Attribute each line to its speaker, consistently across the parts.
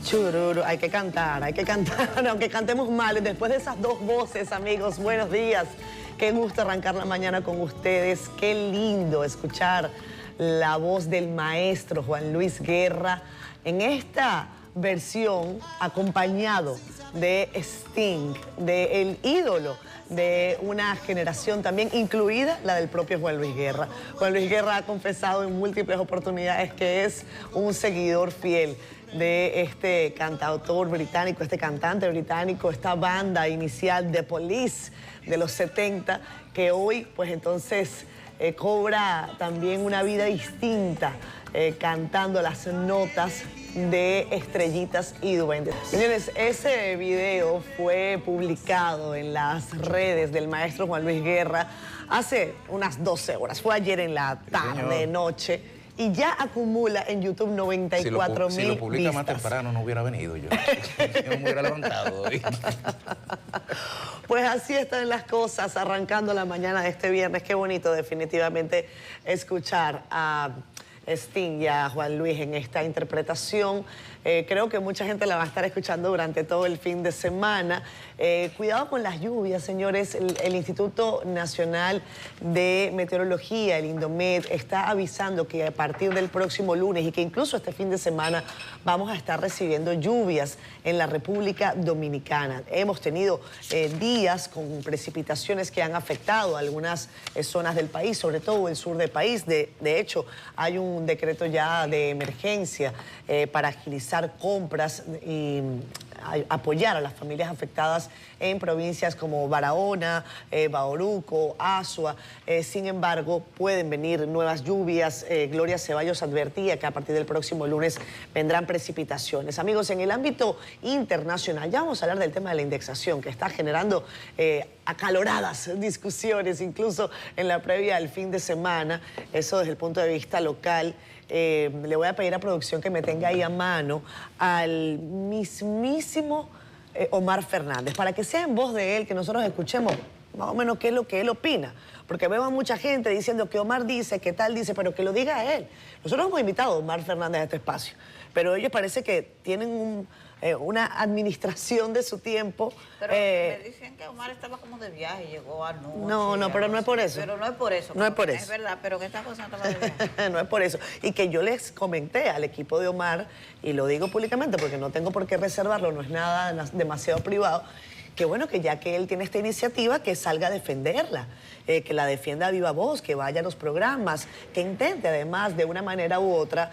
Speaker 1: Chururu, hay que cantar, aunque cantemos mal. Después de esas dos voces, amigos, buenos días. Qué gusto arrancar la mañana con ustedes. Qué lindo escuchar la voz del maestro Juan Luis Guerra en esta versión acompañado de Sting, del ídolo de una generación también, incluida la del propio Juan Luis Guerra. Juan Luis Guerra ha confesado en múltiples oportunidades que es un seguidor fiel de este cantautor británico, este cantante británico, esta banda inicial The Police de los 70, que hoy pues entonces cobra también una vida distinta, cantando las notas de estrellitas y duendes. Señores, ese video fue publicado en las redes del maestro Juan Luis Guerra hace unas 12 horas. Fue ayer en la tarde, noche, y ya acumula en YouTube 94.000
Speaker 2: Si lo publica
Speaker 1: vistas.
Speaker 2: más temprano no hubiera venido yo. Yo no me hubiera levantado hoy.
Speaker 1: Pues así están las cosas, arrancando la mañana de este viernes. Qué bonito definitivamente escuchar a Sting y a Juan Luis en esta interpretación. Creo que mucha gente la va a estar escuchando durante todo el fin de semana. Cuidado con las lluvias, señores. El Instituto Nacional de Meteorología, el INDOMED, está avisando que a partir del próximo lunes y que incluso este fin de semana vamos a estar recibiendo lluvias en la República Dominicana. Hemos tenido días con precipitaciones que han afectado a algunas zonas del país, sobre todo el sur del país. De hecho, hay un decreto ya de emergencia para agilizar compras y apoyar a las familias afectadas en provincias como Barahona, Bauruco, Azua. Sin embargo, pueden venir nuevas lluvias. Gloria Ceballos advertía que a partir del próximo lunes vendrán precipitaciones. Amigos, en el ámbito internacional, ya vamos a hablar del tema de la indexación, que está generando acaloradas discusiones, incluso en la previa del fin de semana. Eso desde el punto de vista local. Le voy a pedir a producción que me tenga ahí a mano al mismísimo Omar Fernández, para que sea en voz de él, que nosotros escuchemos más o menos qué es lo que él opina. Porque veo a mucha gente diciendo que Omar dice, que tal dice, pero que lo diga él. Nosotros hemos invitado a Omar Fernández a este espacio, pero ellos parece que tienen una administración de su tiempo.
Speaker 3: Pero me dicen que Omar estaba como de viaje y llegó anoche.
Speaker 1: No, pero no es por eso.
Speaker 3: Pero no es por eso.
Speaker 1: No es por eso.
Speaker 3: Es verdad, pero que esta cosa no estaba de viaje.
Speaker 1: No es por eso. Y que yo les comenté al equipo de Omar, y lo digo públicamente porque no tengo por qué reservarlo, no es nada demasiado privado, que bueno, que ya que él tiene esta iniciativa, que salga a defenderla, que la defienda a viva voz, que vaya a los programas, que intente además de una manera u otra,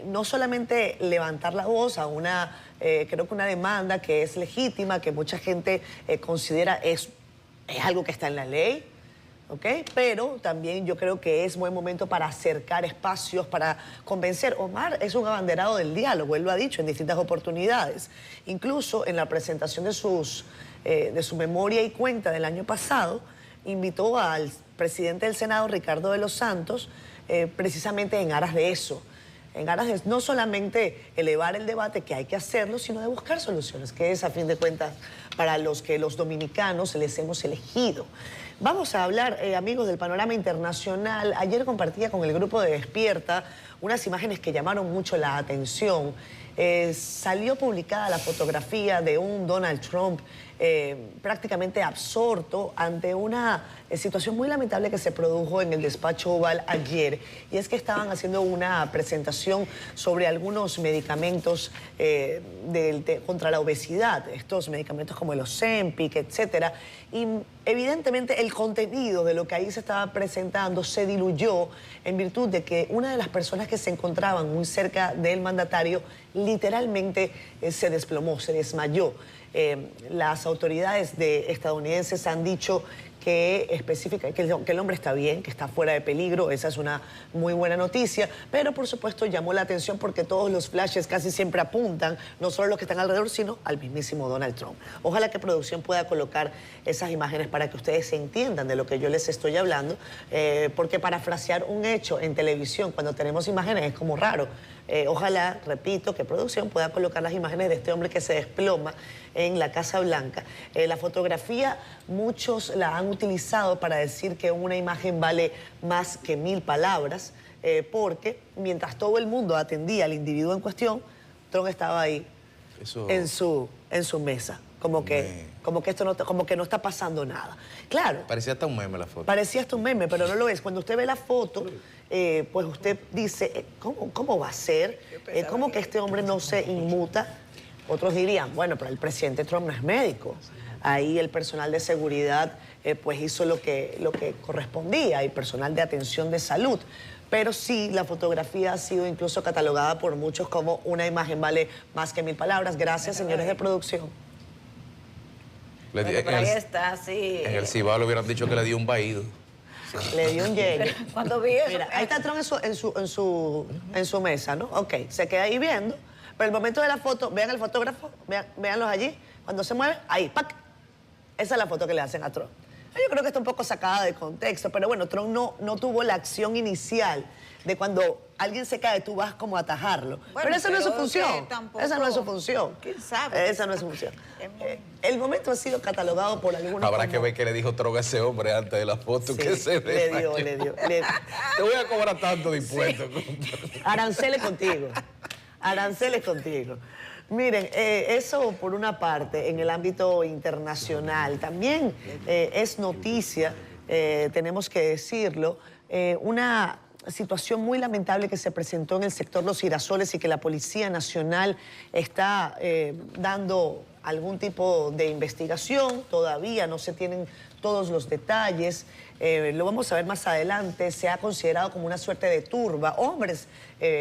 Speaker 1: no solamente levantar la voz a una, creo que una demanda que es legítima, que mucha gente considera es algo que está en la ley, ¿ok? Pero también yo creo que es buen momento para acercar espacios, para convencer. Omar es un abanderado del diálogo, él lo ha dicho en distintas oportunidades. Incluso en la presentación de su memoria y cuenta del año pasado, invitó al presidente del Senado, Ricardo de los Santos, precisamente en aras de eso. En aras de no solamente elevar el debate, que hay que hacerlo, sino de buscar soluciones, que es a fin de cuentas para los que los dominicanos les hemos elegido. Vamos a hablar, amigos, del panorama internacional. Ayer compartía con el grupo de Despierta unas imágenes que llamaron mucho la atención. Salió publicada la fotografía de un Donald Trump prácticamente absorto ante una situación muy lamentable que se produjo en el despacho Oval ayer, y es que estaban haciendo una presentación sobre algunos medicamentos contra la obesidad, estos medicamentos como el Ozempic, etcétera, y evidentemente el contenido de lo que ahí se estaba presentando se diluyó en virtud de que una de las personas que se encontraban muy cerca del mandatario literalmente se desplomó, se desmayó. Las autoridades estadounidenses han dicho que el hombre está bien, que está fuera de peligro. Esa es una muy buena noticia, pero por supuesto llamó la atención porque todos los flashes casi siempre apuntan, no solo a los que están alrededor, sino al mismísimo Donald Trump. Ojalá que producción pueda colocar esas imágenes para que ustedes entiendan de lo que yo les estoy hablando, porque parafrasear un hecho en televisión cuando tenemos imágenes es como raro. Ojalá, repito, que producción pueda colocar las imágenes de este hombre que se desploma en la Casa Blanca. La fotografía muchos la han utilizado para decir que una imagen vale más que 1000 palabras, porque mientras todo el mundo atendía al individuo en cuestión, Trump estaba ahí
Speaker 2: Eso...
Speaker 1: en su mesa. Como que esto no, como que no está pasando nada. Claro.
Speaker 2: Parecía hasta un meme la foto.
Speaker 1: Parecía hasta un meme, pero no lo es. Cuando usted ve la foto, pues usted dice, ¿cómo va a ser? ¿Cómo que este hombre no se inmuta? Otros dirían, bueno, pero el presidente Trump no es médico. Ahí el personal de seguridad pues hizo lo que correspondía, y personal de atención de salud. Pero sí, la fotografía ha sido incluso catalogada por muchos como una imagen vale más que 1000 palabras. Gracias, señores de producción.
Speaker 3: Pero ahí está, sí.
Speaker 2: En el Cibao le hubieran dicho que le dio un vaído.
Speaker 1: Le dio un llegue.
Speaker 3: Cuando vi eso...
Speaker 1: Mira, ahí está Trump en su mesa, ¿no? Ok, se queda ahí viendo. Pero el momento de la foto, vean al fotógrafo, véanlos allí. Cuando se mueve, ahí, ¡pac! Esa es la foto que le hacen a Trump. Yo creo que está un poco sacada de contexto, pero bueno, Trump no tuvo la acción inicial de cuando alguien se cae, tú vas como a atajarlo. Bueno, pero esa no es su función. Esa no es su función.
Speaker 3: ¿Quién sabe?
Speaker 1: Esa no es su función. El momento ha sido catalogado por algunos.
Speaker 2: Habrá
Speaker 1: como...
Speaker 2: que ver qué le dijo Trump a ese hombre antes de la foto,
Speaker 1: Sí,
Speaker 2: que se ve.
Speaker 1: le dio.
Speaker 2: Te voy a cobrar tanto de impuestos.
Speaker 1: Sí. Aranceles contigo. Aranceles contigo. Miren, eso por una parte, en el ámbito internacional. También es noticia, tenemos que decirlo, una situación muy lamentable que se presentó en el sector Los Girasoles y que la Policía Nacional está dando algún tipo de investigación. Todavía no se tienen todos los detalles. Lo vamos a ver más adelante. Se ha considerado como una suerte de turba. Hombres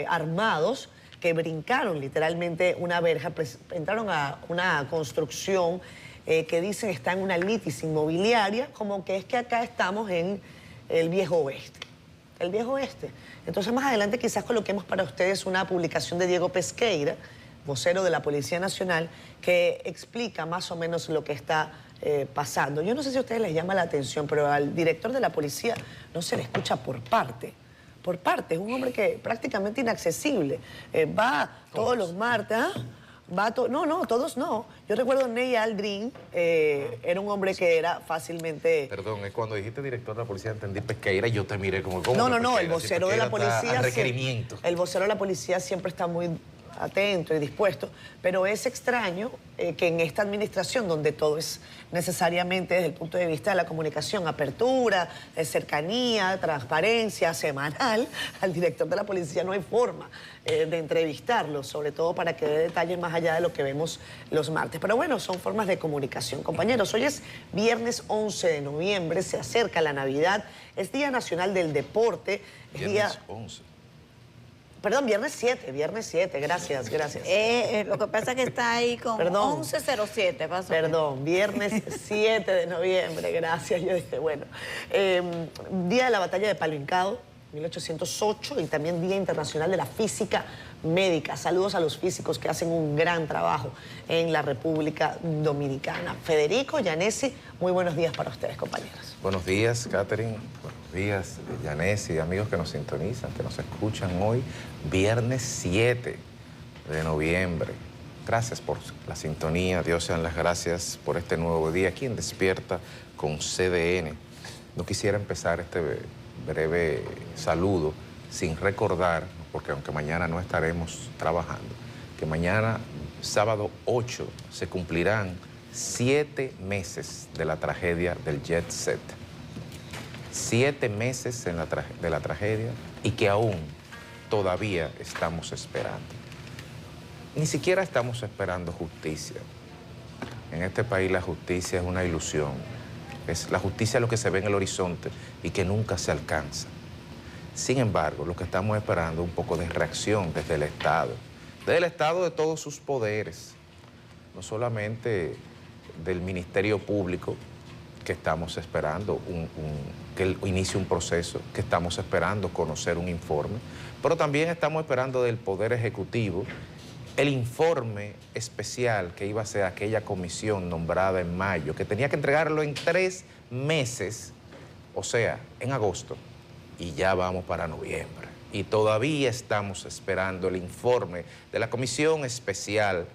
Speaker 1: armados que brincaron literalmente una verja, entraron a una construcción que dicen está en una litis inmobiliaria, como que es que acá estamos en el Viejo Oeste. El Viejo Oeste. Entonces más adelante quizás coloquemos para ustedes una publicación de Diego Pesqueira, vocero de la Policía Nacional, que explica más o menos lo que está pasando. Yo no sé si a ustedes les llama la atención, pero al director de la policía no se le escucha por parte. Por parte, es un hombre que prácticamente inaccesible. Va todos los martes, ¿ah? No, todos no. Yo recuerdo Ney Aldrin, era un hombre que era fácilmente...
Speaker 2: Perdón, es cuando dijiste director de la policía, entendí Pesqueira y yo te miré como...
Speaker 1: No, el vocero de la policía...
Speaker 2: requerimiento.
Speaker 1: El vocero de la policía siempre está muy atento y dispuesto, pero es extraño que en esta administración, donde todo es necesariamente desde el punto de vista de la comunicación, apertura, cercanía, transparencia, semanal, al director de la policía no hay forma de entrevistarlo, sobre todo para que dé detalles más allá de lo que vemos los martes. Pero bueno, son formas de comunicación. Compañeros, hoy es viernes 11 de noviembre, se acerca la Navidad, es Día Nacional del Deporte.
Speaker 2: Viernes 11.
Speaker 1: Perdón, viernes 7, gracias.
Speaker 3: Lo que pasa es que está ahí con 11:07.
Speaker 1: Perdón, viernes 7 de noviembre, gracias. Yo dije, bueno, Día de la Batalla de Palo Hincado, 1808, y también Día Internacional de la Física Médica. Saludos a los físicos que hacen un gran trabajo en la República Dominicana. Federico, Yanesi, muy buenos días para ustedes, compañeros.
Speaker 2: Buenos días, Catherine. Buenos días, Yanesi, amigos que nos sintonizan, que nos escuchan hoy, viernes 7 de noviembre. Gracias por la sintonía. Dios sean las gracias por este nuevo día. Quien despierta con CDN. No quisiera empezar este breve saludo sin recordar, porque aunque mañana no estaremos trabajando, que mañana, sábado 8, se cumplirán 7 meses de la tragedia del Jet Set. 7 meses de la tragedia y que aún todavía estamos esperando. Ni siquiera estamos esperando justicia. En este país la justicia es una ilusión. La justicia es lo que se ve en el horizonte y que nunca se alcanza. Sin embargo, lo que estamos esperando es un poco de reacción desde el Estado de todos sus poderes, no solamente del Ministerio Público, que estamos esperando que inicie un proceso, que estamos esperando conocer un informe, pero también estamos esperando del Poder Ejecutivo el informe especial que iba a ser aquella comisión nombrada en mayo, que tenía que entregarlo en 3 meses, o sea, en agosto, y ya vamos para noviembre. Y todavía estamos esperando el informe de la comisión especial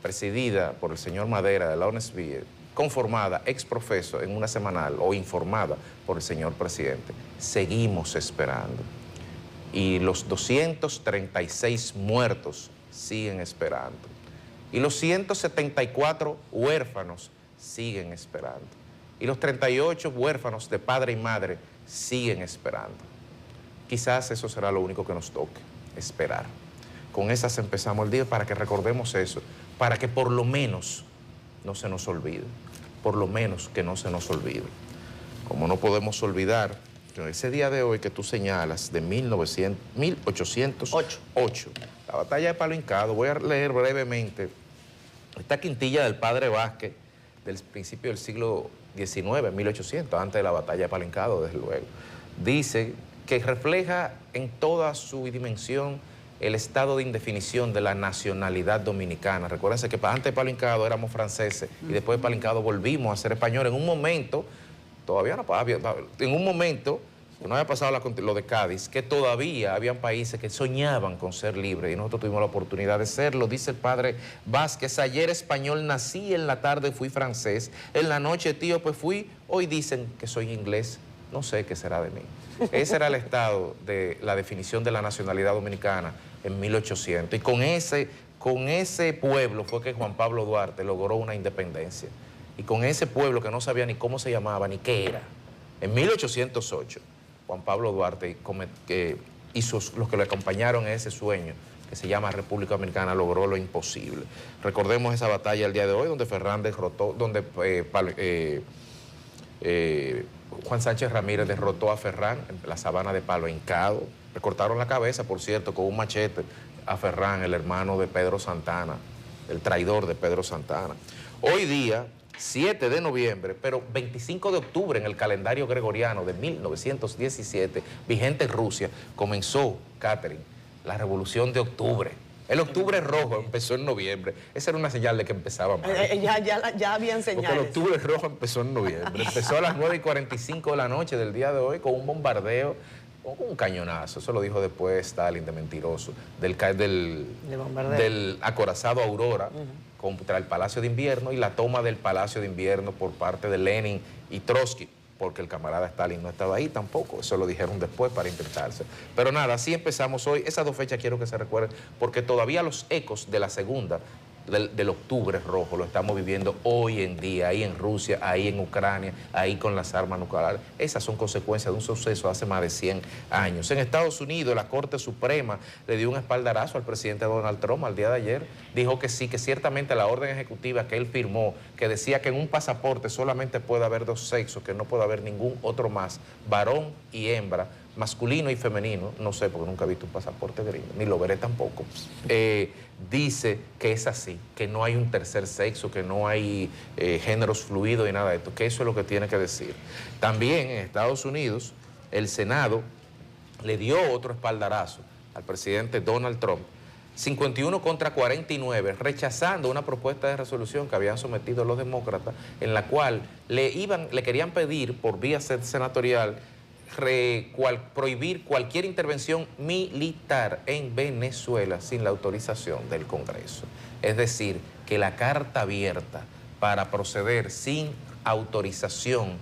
Speaker 2: presidida por el señor Madera de la ONSBIE, conformada ex profeso en una semanal o informada por el señor presidente. Seguimos esperando. Y los 236 muertos siguen esperando. Y los 174 huérfanos siguen esperando. Y los 38 huérfanos de padre y madre siguen esperando. Quizás eso será lo único que nos toque, esperar. Con esas empezamos el día para que recordemos eso, para que por lo menos no se nos olvide, por lo menos que no se nos olvide. Como no podemos olvidar que ese día de hoy que tú señalas, de 1808, la batalla de Palo Hincado, voy a leer brevemente esta quintilla del padre Vázquez, del principio del siglo XIX, 1800, antes de la batalla de Palo Hincado, desde luego. Dice que refleja en toda su dimensión el estado de indefinición de la nacionalidad dominicana. Recuérdense que antes de Palo Hincado éramos franceses y después de Palo Hincado volvimos a ser españoles. En un momento, todavía no había, en un momento, no había pasado lo de Cádiz, que todavía habían países que soñaban con ser libres y nosotros tuvimos la oportunidad de serlo. Dice el padre Vázquez: ayer español nací, en la tarde fui francés, en la noche etíope fui, hoy dicen que soy inglés, no sé qué será de mí. Ese era el estado de la definición de la nacionalidad dominicana en 1800. Y con ese pueblo fue que Juan Pablo Duarte logró una independencia. Y con ese pueblo que no sabía ni cómo se llamaba ni qué era. En 1808, Juan Pablo Duarte y los que lo acompañaron en ese sueño, que se llama República Dominicana, logró lo imposible. Recordemos esa batalla el día de hoy, donde Ferran derrotó, donde Juan Sánchez Ramírez derrotó a Ferran en la sabana de Palo Hincado. Le cortaron la cabeza, por cierto, con un machete a Ferran, el hermano de Pedro Santana, el traidor de Pedro Santana. Hoy día, 7 de noviembre, pero 25 de octubre en el calendario gregoriano de 1917, vigente en Rusia, comenzó, Catherine, la Revolución de Octubre. El octubre rojo empezó en noviembre. Esa era una señal de que empezaba mal.
Speaker 1: Ya habían señales.
Speaker 2: Porque el octubre rojo empezó en noviembre. Empezó a las 9:45 de la noche del día de hoy con un bombardeo, con un cañonazo. Eso lo dijo después Stalin, de mentiroso, del acorazado Aurora contra el Palacio de Invierno y la toma del Palacio de Invierno por parte de Lenin y Trotsky, porque el camarada Stalin no estaba ahí tampoco. Eso lo dijeron después para intentarse. Pero nada, así empezamos hoy. Esas dos fechas quiero que se recuerden, porque todavía los ecos de la segunda, del octubre rojo, lo estamos viviendo hoy en día, ahí en Rusia, ahí en Ucrania, ahí con las armas nucleares. Esas son consecuencias de un suceso hace más de 100 años. En Estados Unidos, la Corte Suprema le dio un espaldarazo al presidente Donald Trump al día de ayer. Dijo que sí, que ciertamente la orden ejecutiva que él firmó, que decía que en un pasaporte solamente puede haber dos sexos, que no puede haber ningún otro más, varón y hembra, masculino y femenino, no sé, porque nunca he visto un pasaporte gringo, ni lo veré tampoco, dice que es así, que no hay un tercer sexo, que no hay géneros fluidos y nada de esto, que eso es lo que tiene que decir. También en Estados Unidos, el Senado le dio otro espaldarazo al presidente Donald Trump, 51 contra 49, rechazando una propuesta de resolución que habían sometido los demócratas, en la cual le querían pedir por vía senatorial prohibir cualquier intervención militar en Venezuela sin la autorización del Congreso. Es decir, que la carta abierta para proceder sin autorización,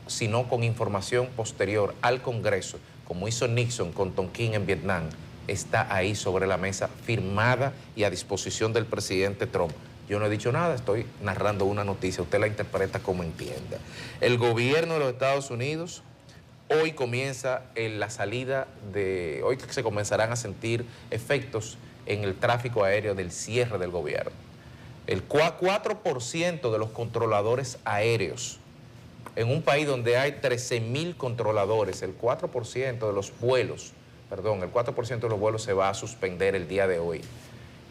Speaker 2: sino con información posterior al Congreso, como hizo Nixon con Tonkin en Vietnam, está ahí sobre la mesa, firmada y a disposición del presidente Trump. Yo no he dicho nada, estoy narrando una noticia, usted la interpreta como entienda. El gobierno de los Estados Unidos hoy comienza la salida de... Hoy se comenzarán a sentir efectos en el tráfico aéreo del cierre del gobierno. El 4% de los controladores aéreos, en un país donde hay 13.000 controladores, el 4% de los vuelos, el 4% de los vuelos se va a suspender el día de hoy.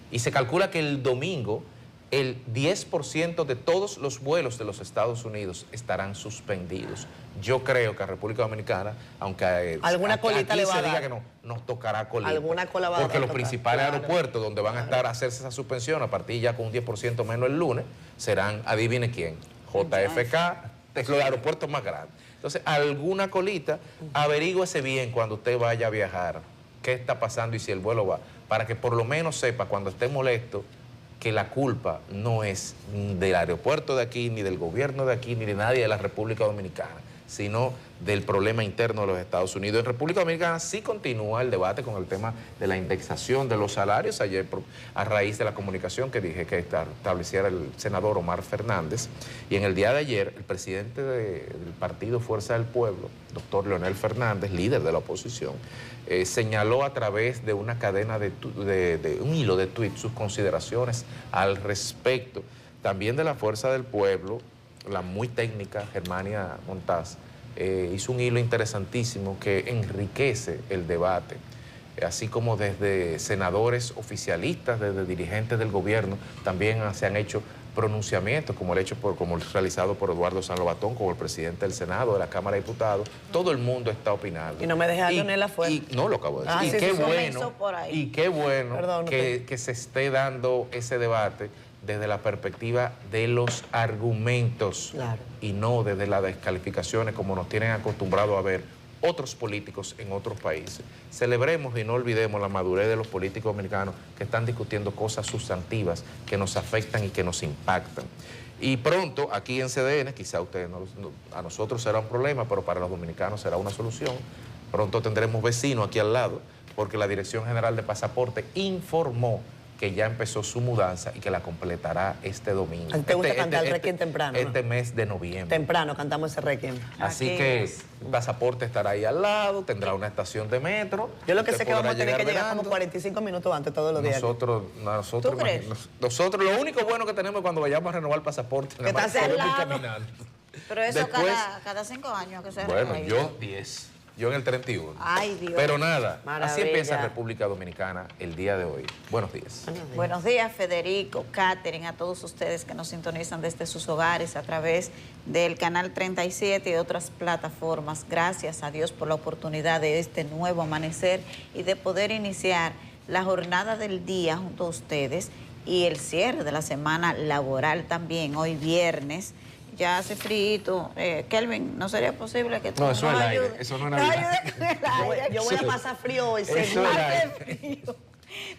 Speaker 2: Y se calcula que el domingo el 10% de todos los vuelos de los Estados Unidos estarán suspendidos. Yo creo que a República Dominicana, aunque
Speaker 1: alguna colita le va a dar,
Speaker 2: diga que no, nos tocará colita.
Speaker 1: Alguna cola va a dar.
Speaker 2: Porque los principales aeropuertos donde van a estar a hacerse esa suspensión, a partir ya con un 10% menos el lunes, serán, adivine quién, JFK, los aeropuertos más grandes. Entonces, alguna colita, averígüese bien cuando usted vaya a viajar, qué está pasando y si el vuelo va, para que por lo menos sepa cuando esté molesto que la culpa no es del aeropuerto de aquí, ni del gobierno de aquí, ni de nadie de la República Dominicana, sino del problema interno de los Estados Unidos. En República Dominicana sí continúa el debate con el tema de la indexación de los salarios. Ayer, a raíz de la comunicación que dije que estableciera el senador Omar Fernández, y en el día de ayer el presidente del partido Fuerza del Pueblo, doctor Leonel Fernández, líder de la oposición, señaló a través de una cadena de un hilo de tweets sus consideraciones al respecto. También de la Fuerza del Pueblo, la muy técnica Germania Montaz, hizo un hilo interesantísimo que enriquece el debate, así como desde senadores oficialistas, desde dirigentes del gobierno, también se han hecho pronunciamientos, como el realizado por Eduardo Sanlobatón, como el presidente del Senado, de la Cámara de Diputados. Todo el mundo está opinando.
Speaker 1: Y no me deja Leonel afuera.
Speaker 2: No, lo acabo de decir.
Speaker 1: Ah,
Speaker 2: y,
Speaker 1: sí,
Speaker 2: qué
Speaker 1: sí,
Speaker 2: bueno, y qué bueno
Speaker 1: Perdón,
Speaker 2: que se esté dando ese debate desde la perspectiva de los argumentos,
Speaker 1: claro,
Speaker 2: y no desde las descalificaciones como nos tienen acostumbrado a ver otros políticos en otros países. Celebremos y no olvidemos la madurez de los políticos dominicanos que están discutiendo cosas sustantivas que nos afectan y que nos impactan. Y pronto, aquí en CDN, quizá a nosotros será un problema, pero para los dominicanos será una solución. Pronto tendremos vecinos aquí al lado, porque la Dirección General de Pasaporte informó que ya empezó su mudanza y que la completará este domingo.
Speaker 1: ¿Te gusta cantar el requiem temprano?
Speaker 2: Este mes de noviembre.
Speaker 1: Temprano cantamos ese requiem.
Speaker 2: Así que el pasaporte estará ahí al lado, tendrá una estación de metro.
Speaker 1: Yo lo que sé es que vamos a tener que llegar
Speaker 2: velando.
Speaker 1: como 45 minutos antes todos los días.
Speaker 2: Nosotros,
Speaker 3: ¿Tú crees?
Speaker 2: nosotros, lo único bueno que tenemos cuando vayamos a renovar el pasaporte,
Speaker 1: Que está
Speaker 2: podemos ir
Speaker 1: al lado.
Speaker 2: caminando.
Speaker 3: Pero eso
Speaker 2: Después,
Speaker 3: cada 5 años que se
Speaker 2: bueno,
Speaker 3: renueva.
Speaker 2: yo 10. Yo en el 31.
Speaker 3: Ay, Dios.
Speaker 2: Pero nada, así
Speaker 1: Maravilla.
Speaker 2: empieza República Dominicana el día de hoy. Buenos días.
Speaker 3: Buenos días, Federico, Catherine, a todos ustedes que nos sintonizan desde sus hogares a través del canal 37 y otras plataformas. Gracias a Dios por la oportunidad de este nuevo amanecer y de poder iniciar la jornada del día junto a ustedes y el cierre de la semana laboral también, hoy viernes. Ya hace frío. Kelvin, ¿no sería posible que tú
Speaker 2: No, eso
Speaker 3: nos
Speaker 2: es el aire,
Speaker 3: ayudes?
Speaker 2: eso no es
Speaker 3: Nos
Speaker 2: Navidad.
Speaker 3: ayudes con el aire.
Speaker 1: Yo voy a pasar frío hoy,
Speaker 2: Eso
Speaker 1: seguro.
Speaker 2: es
Speaker 3: Hace frío.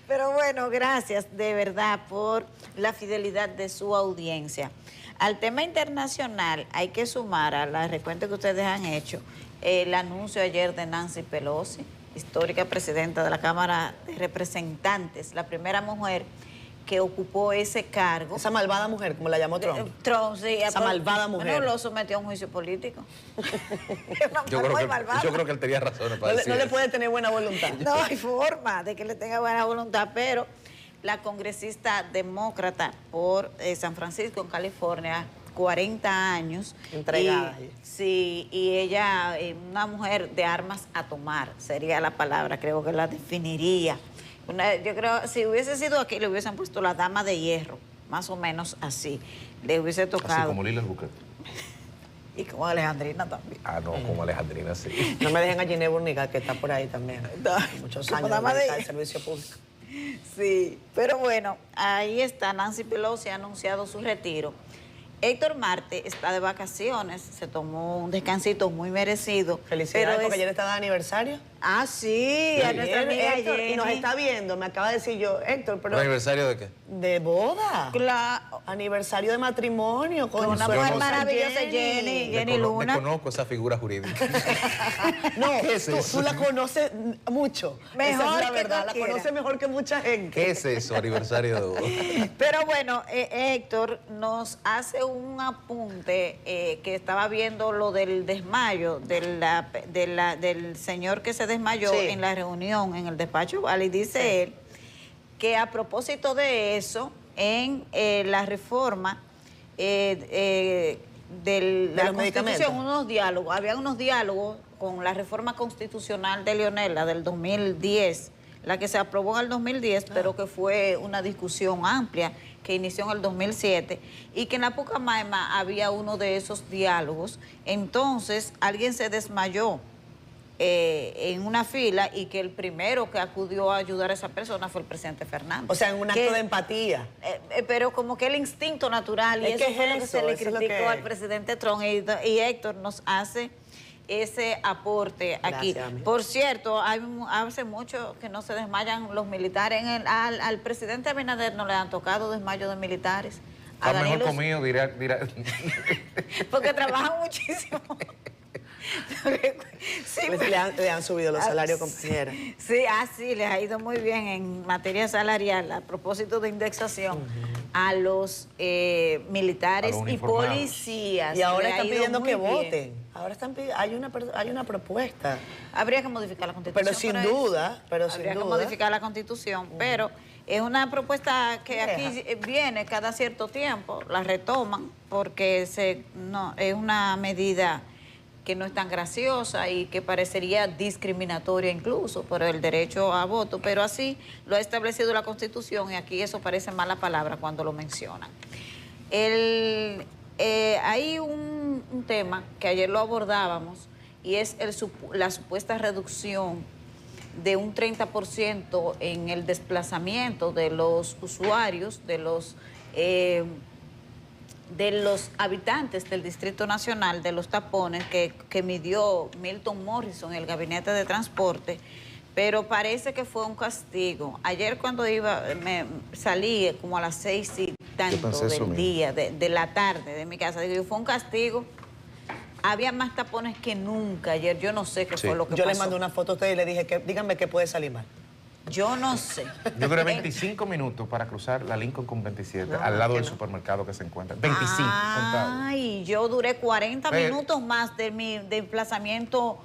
Speaker 3: Pero bueno, gracias de verdad por la fidelidad de su audiencia. Al tema internacional hay que sumar a la recuento que ustedes han hecho el anuncio ayer de Nancy Pelosi, histórica presidenta de la Cámara de Representantes, la primera mujer que ocupó ese cargo.
Speaker 1: Esa malvada mujer, como la llamó Trump.
Speaker 3: Trump, sí.
Speaker 1: Esa malvada mujer.
Speaker 3: Bueno, lo sometió a un juicio político.
Speaker 2: Yo creo que él tenía razones para decir
Speaker 1: No le
Speaker 2: eso.
Speaker 1: puede tener buena voluntad.
Speaker 3: No hay forma de que le tenga buena voluntad, pero la congresista demócrata por San Francisco, en California, 40 años.
Speaker 1: Entregada.
Speaker 3: Sí, y ella, una mujer de armas a tomar, sería la palabra, creo que la definiría. Yo creo, si hubiese sido aquí, le hubiesen puesto la dama de hierro, más o menos así. Le hubiese tocado.
Speaker 2: Así como Lila Albuquerque.
Speaker 3: Y como Alejandrina también.
Speaker 2: Ah, no, como Alejandrina, sí.
Speaker 1: No me dejen a Ginebra Única, que está por ahí también.
Speaker 3: Ay,
Speaker 1: Muchos
Speaker 3: como
Speaker 1: años
Speaker 3: dama de-
Speaker 1: dedicada al servicio público.
Speaker 3: Sí, pero bueno, ahí está. Nancy Pelosi ha anunciado su retiro. Héctor Marte está de vacaciones, se tomó un descansito muy merecido.
Speaker 1: Felicidades,
Speaker 3: pero
Speaker 1: porque
Speaker 3: es-
Speaker 1: ayer está de aniversario.
Speaker 3: Ah, sí, a nuestra
Speaker 1: Ayer,
Speaker 3: amiga
Speaker 1: Héctor, y nos
Speaker 3: Jenny.
Speaker 1: está viendo, me acaba de decir yo, Héctor, pero
Speaker 2: ¿El aniversario de qué?
Speaker 1: de boda. Aniversario de matrimonio con
Speaker 3: Con una
Speaker 1: su
Speaker 3: mujer
Speaker 1: esposa
Speaker 3: maravillosa, Jenny. Jenny Luna.
Speaker 2: Desconozco esa figura jurídica.
Speaker 1: No,
Speaker 2: ¿Qué es eso?
Speaker 1: tú la conoces mucho.
Speaker 3: Mejor
Speaker 1: Esa es la
Speaker 3: que
Speaker 1: verdad, la
Speaker 3: cualquiera.
Speaker 1: conoces mejor que mucha gente.
Speaker 2: ¿Qué es eso, aniversario de boda?
Speaker 3: Pero bueno, Héctor nos hace un apunte que estaba viendo lo del desmayo del señor que se desmayó
Speaker 1: Sí.
Speaker 3: en la reunión en el despacho Vale, y dice él que a propósito de eso, en la reforma de la
Speaker 1: los medicamentos.
Speaker 3: Constitución, había unos diálogos con la reforma constitucional de Leonel, la del 2010, la que se aprobó en el 2010, pero que fue una discusión amplia que inició en el 2007, y que en la Pucamaima había uno de esos diálogos. Entonces, alguien se desmayó en una fila y que el primero que acudió a ayudar a esa persona fue el presidente Fernández.
Speaker 1: O sea, en un acto
Speaker 3: Que-
Speaker 1: de empatía.
Speaker 3: pero como que el instinto natural, y
Speaker 1: Es
Speaker 3: eso
Speaker 1: que
Speaker 3: fue lo que
Speaker 1: eso,
Speaker 3: se le
Speaker 1: eso es lo
Speaker 3: criticó
Speaker 1: que-
Speaker 3: al presidente Trump, y Héctor nos hace ese aporte aquí.
Speaker 1: Gracias, amiga.
Speaker 3: Por cierto, hace mucho que no se desmayan los militares. Al presidente Abinader no le han tocado desmayos de militares. A
Speaker 2: Está mejor
Speaker 3: Danilo-
Speaker 2: comido, dirá.
Speaker 3: porque trabajan muchísimo. Sí,
Speaker 1: Le han subido los salarios, compañera.
Speaker 3: sí, sí, les ha ido muy bien en materia salarial, a propósito de indexación, a los militares
Speaker 2: A los
Speaker 3: y
Speaker 2: uniformados.
Speaker 3: policías.
Speaker 1: Y ahora
Speaker 3: les ha
Speaker 1: están
Speaker 3: ido
Speaker 1: pidiendo
Speaker 3: muy
Speaker 1: que
Speaker 3: bien.
Speaker 1: voten. Ahora están hay una propuesta.
Speaker 3: Habría que modificar la Constitución.
Speaker 1: Pero sin
Speaker 3: para eso.
Speaker 1: duda,
Speaker 3: Habría que modificar la Constitución, pero es una propuesta que
Speaker 1: Vieja.
Speaker 3: aquí viene cada cierto tiempo, la retoman, porque no, es una medida que no es tan graciosa y que parecería discriminatoria incluso por el derecho a voto, pero así lo ha establecido la Constitución y aquí eso parece mala palabra cuando lo mencionan. Hay un tema que ayer lo abordábamos y es la supuesta reducción de un 30% en el desplazamiento de los usuarios, de los habitantes del Distrito Nacional, de los tapones que midió Milton Morrison, el Gabinete de Transporte, pero parece que fue un castigo. Ayer cuando salí como a las 6 y tanto del día, de la tarde de mi casa, digo, fue un castigo. Había más tapones que nunca ayer, yo no sé qué fue lo que
Speaker 1: Yo
Speaker 3: pasó.
Speaker 1: le mandé una foto a usted y le dije, díganme qué puede salir mal.
Speaker 3: Yo no sé.
Speaker 2: Yo duré 25 minutos para cruzar la Lincoln con 27, al lado del supermercado que se encuentra. 25 contados.
Speaker 3: Ay, yo duré 40
Speaker 2: Pero-
Speaker 3: minutos más de mi desplazamiento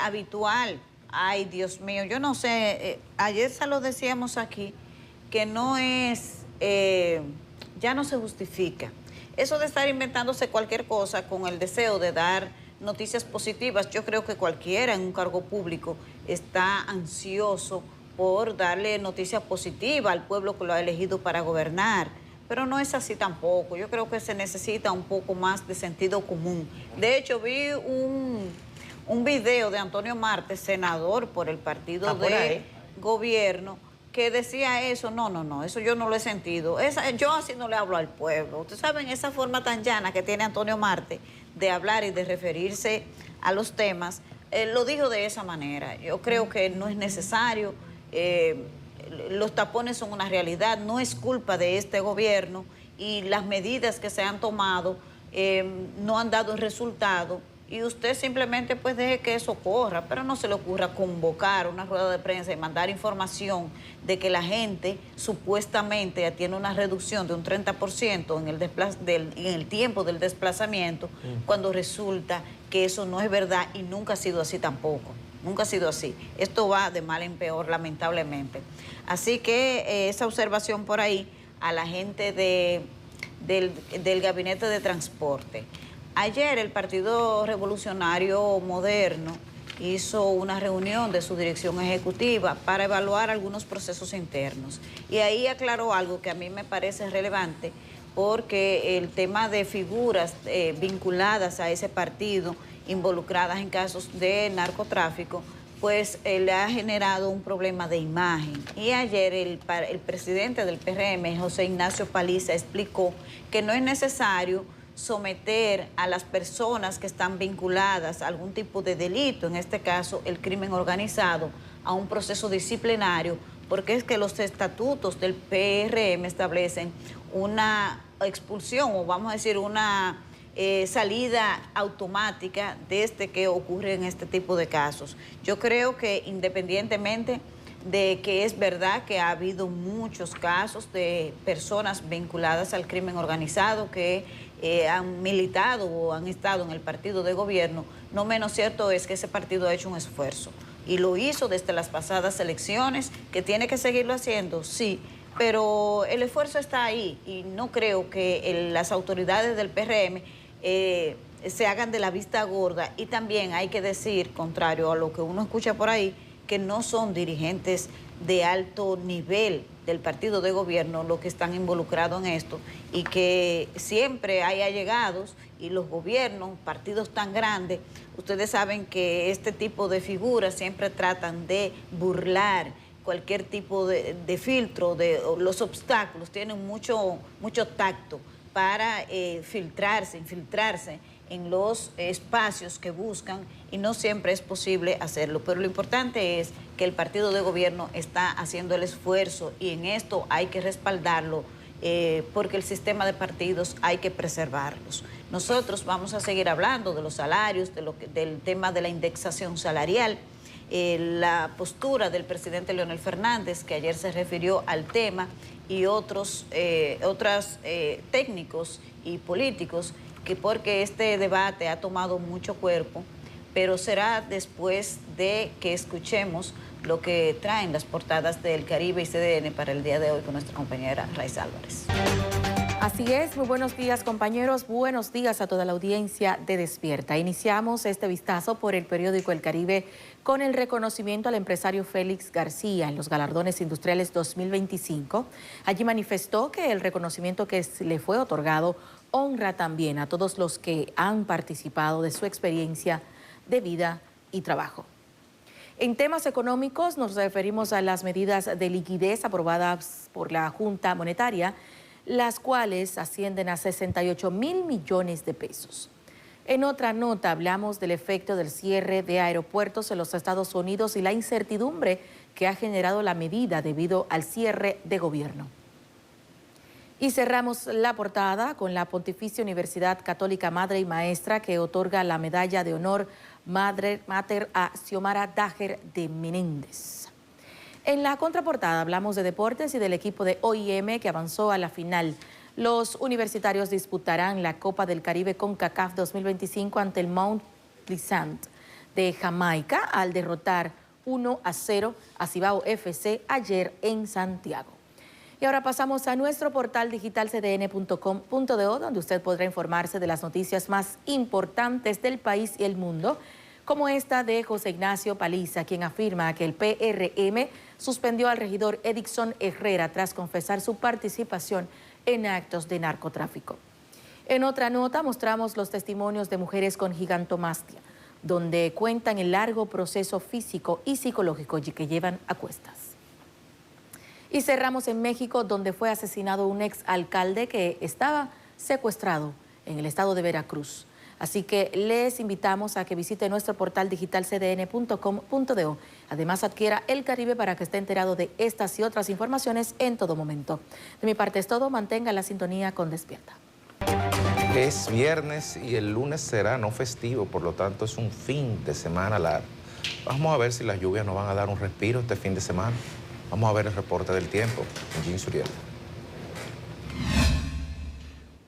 Speaker 3: habitual. Ay, Dios mío, yo no sé. Ayer se lo decíamos aquí, que no es, ya no se justifica. Eso de estar inventándose cualquier cosa con el deseo de dar noticias positivas, yo creo que cualquiera en un cargo público está ansioso por darle noticias positivas al pueblo que lo ha elegido para gobernar. Pero no es así tampoco. Yo creo que se necesita un poco más de sentido común. De hecho, vi un video de Antonio Marte, senador por el partido
Speaker 1: por
Speaker 3: de
Speaker 1: ahí.
Speaker 3: gobierno, que decía eso. No, eso yo no lo he sentido. Yo así no le hablo al pueblo. Ustedes saben esa forma tan llana que tiene Antonio Marte de hablar y de referirse a los temas. Lo dijo de esa manera. Yo creo que no es necesario. Los tapones son una realidad, no es culpa de este gobierno y las medidas que se han tomado no han dado resultado y usted simplemente pues deje que eso corra, pero no se le ocurra convocar una rueda de prensa y mandar información de que la gente supuestamente tiene una reducción de un 30% en el tiempo del desplazamiento, cuando resulta que eso no es verdad y nunca ha sido así tampoco. Nunca ha sido así. Esto va de mal en peor, lamentablemente. Así que esa observación por ahí a la gente del Gabinete de Transporte. Ayer el Partido Revolucionario Moderno hizo una reunión de su dirección ejecutiva para evaluar algunos procesos internos. Y ahí aclaró algo que a mí me parece relevante, porque el tema de figuras vinculadas a ese partido, involucradas en casos de narcotráfico, pues le ha generado un problema de imagen. Y ayer el presidente del PRM, José Ignacio Paliza, explicó que no es necesario someter a las personas que están vinculadas a algún tipo de delito, en este caso el crimen organizado, a un proceso disciplinario, porque es que los estatutos del PRM establecen una expulsión, o vamos a decir una salida automática desde que ocurren este tipo de casos. Yo creo que independientemente de que es verdad que ha habido muchos casos de personas vinculadas al crimen organizado que han militado o han estado en el partido de gobierno, no menos cierto es que ese partido ha hecho un esfuerzo y lo hizo desde las pasadas elecciones, que tiene que seguirlo haciendo, sí, pero el esfuerzo está ahí y no creo que las autoridades del PRM se hagan de la vista gorda. Y también hay que decir, contrario a lo que uno escucha por ahí, que no son dirigentes de alto nivel del partido de gobierno los que están involucrados en esto, y que siempre hay allegados, y los gobiernos, partidos tan grandes, ustedes saben que este tipo de figuras siempre tratan de burlar cualquier tipo de filtro, de los obstáculos, tienen mucho tacto para infiltrarse en los espacios que buscan, y no siempre es posible hacerlo. Pero lo importante es que el partido de gobierno está haciendo el esfuerzo y en esto hay que respaldarlo porque el sistema de partidos hay que preservarlos. Nosotros vamos a seguir hablando de los salarios, del tema de la indexación salarial, la postura del presidente Leonel Fernández, que ayer se refirió al tema, y otros técnicos y políticos, que porque este debate ha tomado mucho cuerpo, pero será después de que escuchemos lo que traen las portadas del Caribe y CDN para el día de hoy con nuestra compañera Raiza Álvarez.
Speaker 4: Así es, muy buenos días compañeros, buenos días a toda la audiencia de Despierta. Iniciamos este vistazo por el periódico El Caribe con el reconocimiento al empresario Félix García en los Galardones Industriales 2025. Allí manifestó que el reconocimiento que le fue otorgado honra también a todos los que han participado de su experiencia de vida y trabajo. En temas económicos nos referimos a las medidas de liquidez aprobadas por la Junta Monetaria, las cuales ascienden a 68.000 millones de pesos. En otra nota hablamos del efecto del cierre de aeropuertos en los Estados Unidos y la incertidumbre que ha generado la medida debido al cierre de gobierno. Y cerramos la portada con la Pontificia Universidad Católica Madre y Maestra, que otorga la medalla de honor Mater a Xiomara Dager de Menéndez. En la contraportada hablamos de deportes y del equipo de OIM que avanzó a la final. Los universitarios disputarán la Copa del Caribe CONCACAF 2025 ante el Mount Pleasant de Jamaica al derrotar 1-0 a Cibao FC ayer en Santiago. Y ahora pasamos a nuestro portal digital cdn.com.do, donde usted podrá informarse de las noticias más importantes del país y el mundo, como esta de José Ignacio Paliza, quien afirma que el PRM suspendió al regidor Edixon Herrera tras confesar su participación en actos de narcotráfico. En otra nota mostramos los testimonios de mujeres con gigantomastia, donde cuentan el largo proceso físico y psicológico que llevan a cuestas. Y cerramos en México, donde fue asesinado un exalcalde que estaba secuestrado en el estado de Veracruz. Así que les invitamos a que visite nuestro portal digital cdn.com.do. Además, adquiera El Caribe para que esté enterado de estas y otras informaciones en todo momento. De mi parte es todo. Mantenga la sintonía con Despierta.
Speaker 2: Es viernes y el lunes será no festivo, por lo tanto es un fin de semana largo. Vamos a ver si las lluvias nos van a dar un respiro este fin de semana. Vamos a ver el reporte del tiempo con Jim Suriel.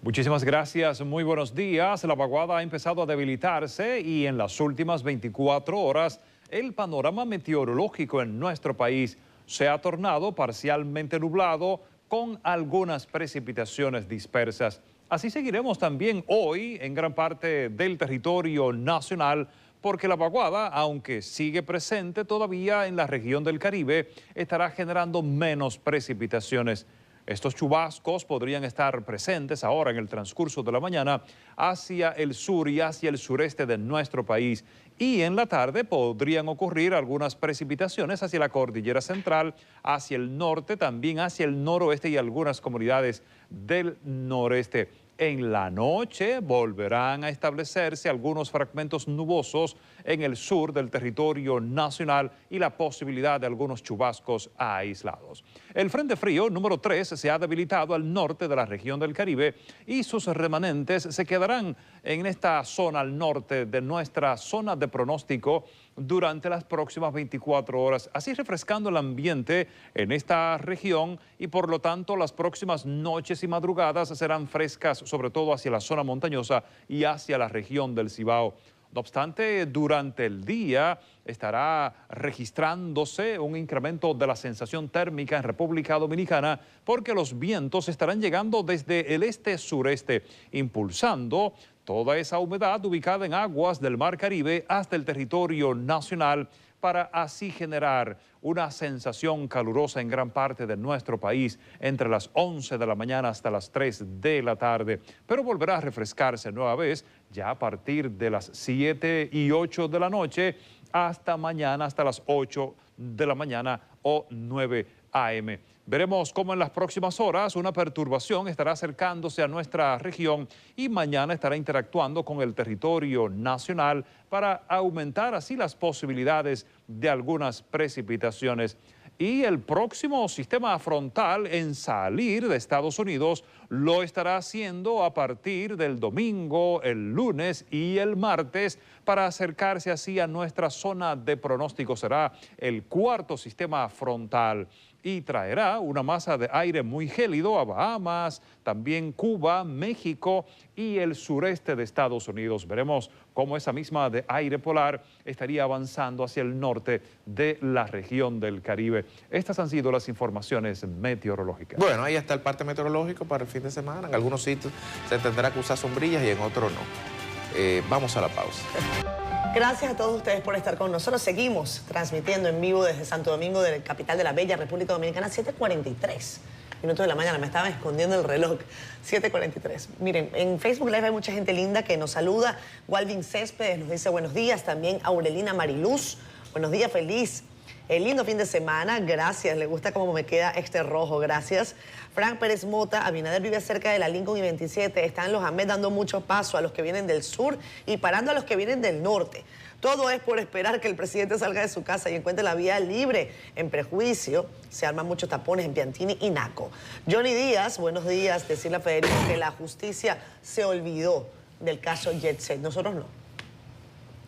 Speaker 5: Muchísimas gracias, muy buenos días. La vaguada ha empezado a debilitarse y en las últimas 24 horas el panorama meteorológico en nuestro país se ha tornado parcialmente nublado con algunas precipitaciones dispersas. Así seguiremos también hoy en gran parte del territorio nacional, porque la vaguada, aunque sigue presente todavía en la región del Caribe, estará generando menos precipitaciones. Estos chubascos podrían estar presentes ahora en el transcurso de la mañana hacia el sur y hacia el sureste de nuestro país. Y en la tarde podrían ocurrir algunas precipitaciones hacia la cordillera central, hacia el norte, también hacia el noroeste y algunas comunidades del noreste. En la noche volverán a establecerse algunos fragmentos nubosos en el sur del territorio nacional y la posibilidad de algunos chubascos aislados. El Frente Frío número 3 se ha debilitado al norte de la región del Caribe y sus remanentes se quedarán en esta zona al norte de nuestra zona de pronóstico durante las próximas 24 horas, así refrescando el ambiente en esta región y por lo tanto las próximas noches y madrugadas serán frescas, sobre todo hacia la zona montañosa y hacia la región del Cibao. No obstante, durante el día estará registrándose un incremento de la sensación térmica en República Dominicana porque los vientos estarán llegando desde el este-sureste, impulsando toda esa humedad ubicada en aguas del Mar Caribe hasta el territorio nacional para así generar una sensación calurosa en gran parte de nuestro país entre las 11 de la mañana hasta las 3 de la tarde. Pero volverá a refrescarse nueva vez ya a partir de las 7 y 8 de la noche hasta mañana, hasta las 8 de la mañana o 9 a.m. Veremos cómo en las próximas horas una perturbación estará acercándose a nuestra región y mañana estará interactuando con el territorio nacional para aumentar así las posibilidades de algunas precipitaciones. y el próximo sistema frontal en salir de Estados Unidos lo estará haciendo a partir del domingo, el lunes y el martes para acercarse así a nuestra zona de pronóstico. Será el cuarto sistema frontal y traerá una masa de aire muy gélido a Bahamas, también Cuba, México y el sureste de Estados Unidos. Veremos cómo esa misma de aire polar estaría avanzando hacia el norte de la región del Caribe. Estas han sido las informaciones meteorológicas.
Speaker 2: Bueno, ahí está el parte meteorológico para el fin de semana. En algunos sitios se tendrá que usar sombrillas y en otros no. Vamos a la pausa.
Speaker 1: Gracias a todos ustedes por estar con nosotros. Seguimos transmitiendo en vivo desde Santo Domingo, de la capital de la bella República Dominicana, 7:43 minutos de la mañana. Me estaba escondiendo el reloj. 7:43. Miren, en Facebook Live hay mucha gente linda que nos saluda. Walvin Céspedes nos dice buenos días. También Aurelina Mariluz. Buenos días, feliz. Lindo fin de semana, gracias. Le gusta cómo me queda este rojo, gracias. Frank Pérez Mota, Abinader vive cerca de la Lincoln y 27. Están los AMED dando mucho paso a los que vienen del sur y parando a los que vienen del norte. Todo es por esperar que el presidente salga de su casa y encuentre la vía libre. En prejuicio, se arman muchos tapones en Piantini y Naco. Johnny Díaz, buenos días. Decirle a Federico que la justicia se olvidó del caso Jet Set. Nosotros no.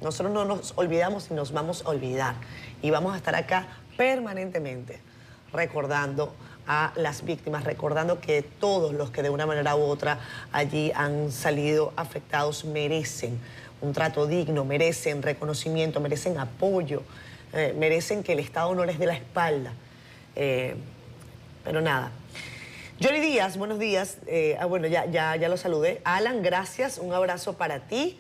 Speaker 1: Nosotros no nos olvidamos y nos vamos a olvidar. Y vamos a estar acá permanentemente recordando a las víctimas, recordando que todos los que de una manera u otra allí han salido afectados merecen un trato digno, merecen reconocimiento, merecen apoyo, merecen que el Estado no les dé la espalda. Pero nada. Johnny Díaz, buenos días. Bueno, ya lo saludé. Alan, gracias. Un abrazo para ti.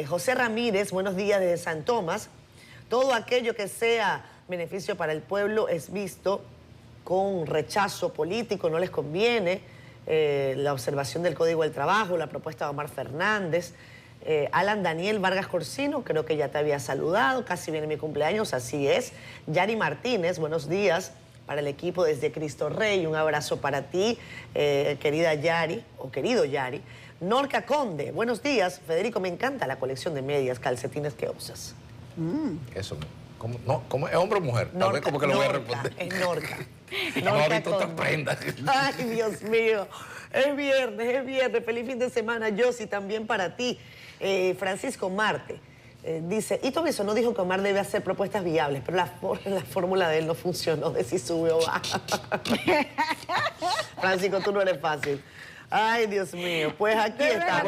Speaker 1: José Ramírez, buenos días desde San Tomás. Todo aquello que sea beneficio para el pueblo es visto con rechazo político, no les conviene. La observación del Código del Trabajo, la propuesta de Omar Fernández. Alan Daniel Vargas Corsino, creo que ya te había saludado, casi viene mi cumpleaños, así es. Yari Martínez, buenos días para el equipo desde Cristo Rey, un abrazo para ti, querida Yari, o querido Yari. Norca Conde, buenos días. Federico, me encanta la colección de medias, calcetines que usas.
Speaker 2: Eso, ¿cómo es hombre o mujer? Tal vez como que lo voy a responder.
Speaker 1: Es Norca.
Speaker 2: No he visto otras prendas.
Speaker 1: Ay, Dios mío. Es viernes. Feliz fin de semana, Yossi, también para ti. Francisco Marte dice, y todo eso no dijo que Omar debe hacer propuestas viables, pero la fórmula de él no funcionó, de si sube o baja. Francisco, tú no eres fácil. Ay, Dios mío, pues aquí está.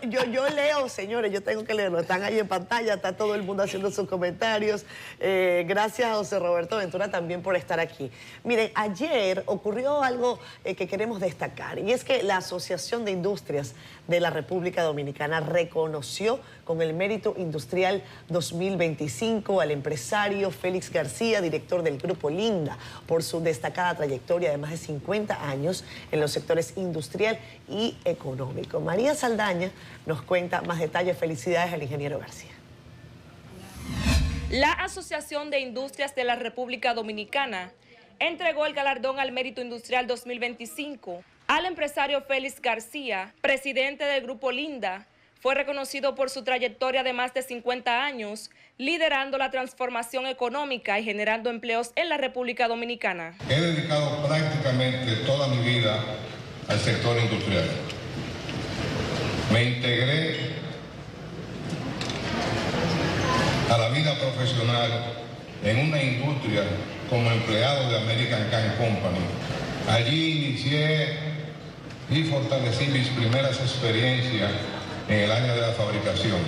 Speaker 1: Yo leo, señores, yo tengo que leerlo. Están ahí en pantalla, está todo el mundo haciendo sus comentarios. Gracias a José Roberto Ventura también por estar aquí. Miren, ayer ocurrió algo que queremos destacar, y es que la Asociación de Industrias de la República Dominicana reconoció con el Mérito Industrial 2025 al empresario Félix García, director del Grupo Linda, por su destacada trayectoria de más de 50 años en los sectores industrial y económico. María Saldaña nos cuenta más detalles. Felicidades al ingeniero García.
Speaker 6: La Asociación de Industrias de la República Dominicana entregó el galardón al Mérito Industrial 2025 al empresario Félix García, presidente del Grupo Linda. Fue reconocido por su trayectoria de más de 50 años, liderando la transformación económica y generando empleos en la República Dominicana.
Speaker 7: He dedicado prácticamente toda mi vida al sector industrial. Me integré a la vida profesional en una industria como empleado de American Can Company. Allí inicié y fortalecí mis primeras experiencias en el área de la fabricación.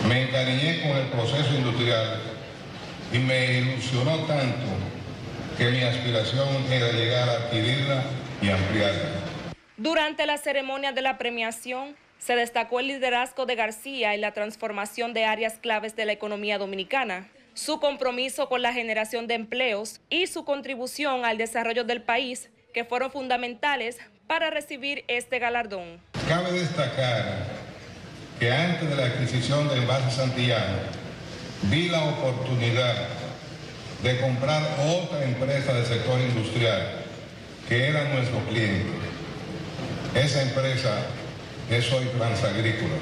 Speaker 7: Me encariñé con el proceso industrial y me ilusionó tanto que mi aspiración era llegar a adquirirla y ampliarla.
Speaker 6: Durante la ceremonia de la premiación, se destacó el liderazgo de García en la transformación de áreas claves de la economía dominicana, su compromiso con la generación de empleos y su contribución al desarrollo del país, que fueron fundamentales para recibir este galardón.
Speaker 7: Cabe destacar que antes de la adquisición del Envase Santillana, vi la oportunidad de comprar otra empresa del sector industrial, que era nuestro cliente. Esa empresa es hoy Transagrícola.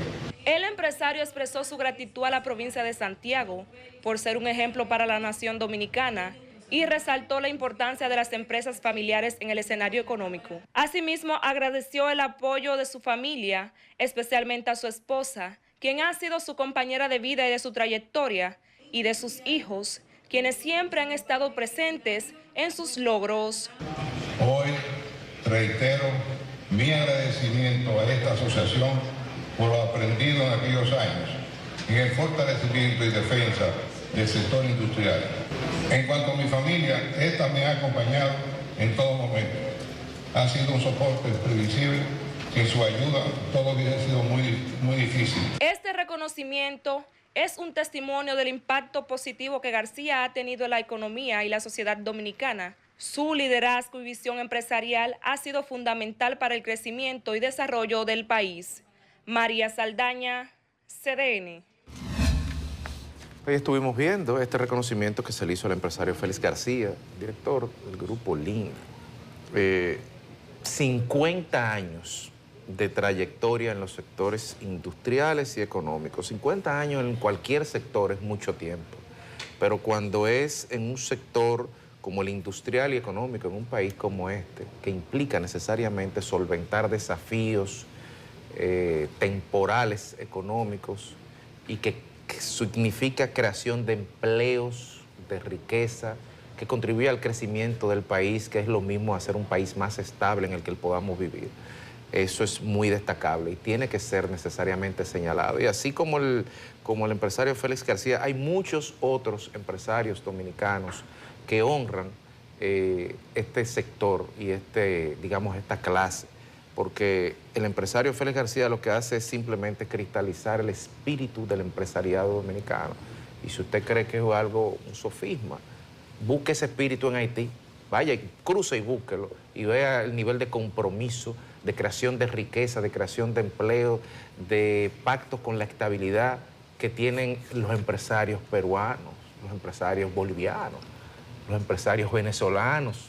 Speaker 6: El empresario expresó su gratitud a la provincia de Santiago por ser un ejemplo para la nación dominicana y resaltó la importancia de las empresas familiares en el escenario económico. Asimismo, agradeció el apoyo de su familia, especialmente a su esposa, quien ha sido su compañera de vida y de su trayectoria, y de sus hijos, quienes siempre han estado presentes en sus logros.
Speaker 7: Hoy reitero mi agradecimiento a esta asociación por lo aprendido en aquellos años en el fortalecimiento y defensa del sector industrial. En cuanto a mi familia, esta me ha acompañado en todo momento. Ha sido un soporte previsible. Sin su ayuda, todo hubiera sido muy difícil.
Speaker 6: Este reconocimiento es un testimonio del impacto positivo que García ha tenido en la economía y la sociedad dominicana. Su liderazgo y visión empresarial ha sido fundamental para el crecimiento y desarrollo del país. María Saldaña, CDN.
Speaker 2: Hoy estuvimos viendo este reconocimiento que se le hizo al empresario Félix García, director del Grupo Linda. 50 años de trayectoria en los sectores industriales y económicos. 50 años en cualquier sector es mucho tiempo, pero cuando es en un sector como el industrial y económico, en un país como este, que implica necesariamente solventar desafíos temporales económicos y que significa creación de empleos, de riqueza, que contribuye al crecimiento del país, que es lo mismo hacer un país más estable en el que podamos vivir. Eso es muy destacable y tiene que ser necesariamente señalado. Y así como el empresario Félix García, hay muchos otros empresarios dominicanos que honran este sector y esta clase, porque el empresario Félix García lo que hace es simplemente cristalizar el espíritu del empresariado dominicano. Y si usted cree que es algo, un sofisma, busque ese espíritu en Haití, vaya, cruce y búsquelo y vea el nivel de compromiso, de creación de riqueza, de creación de empleo, de pacto con la estabilidad que tienen los empresarios peruanos, los empresarios bolivianos, los empresarios venezolanos,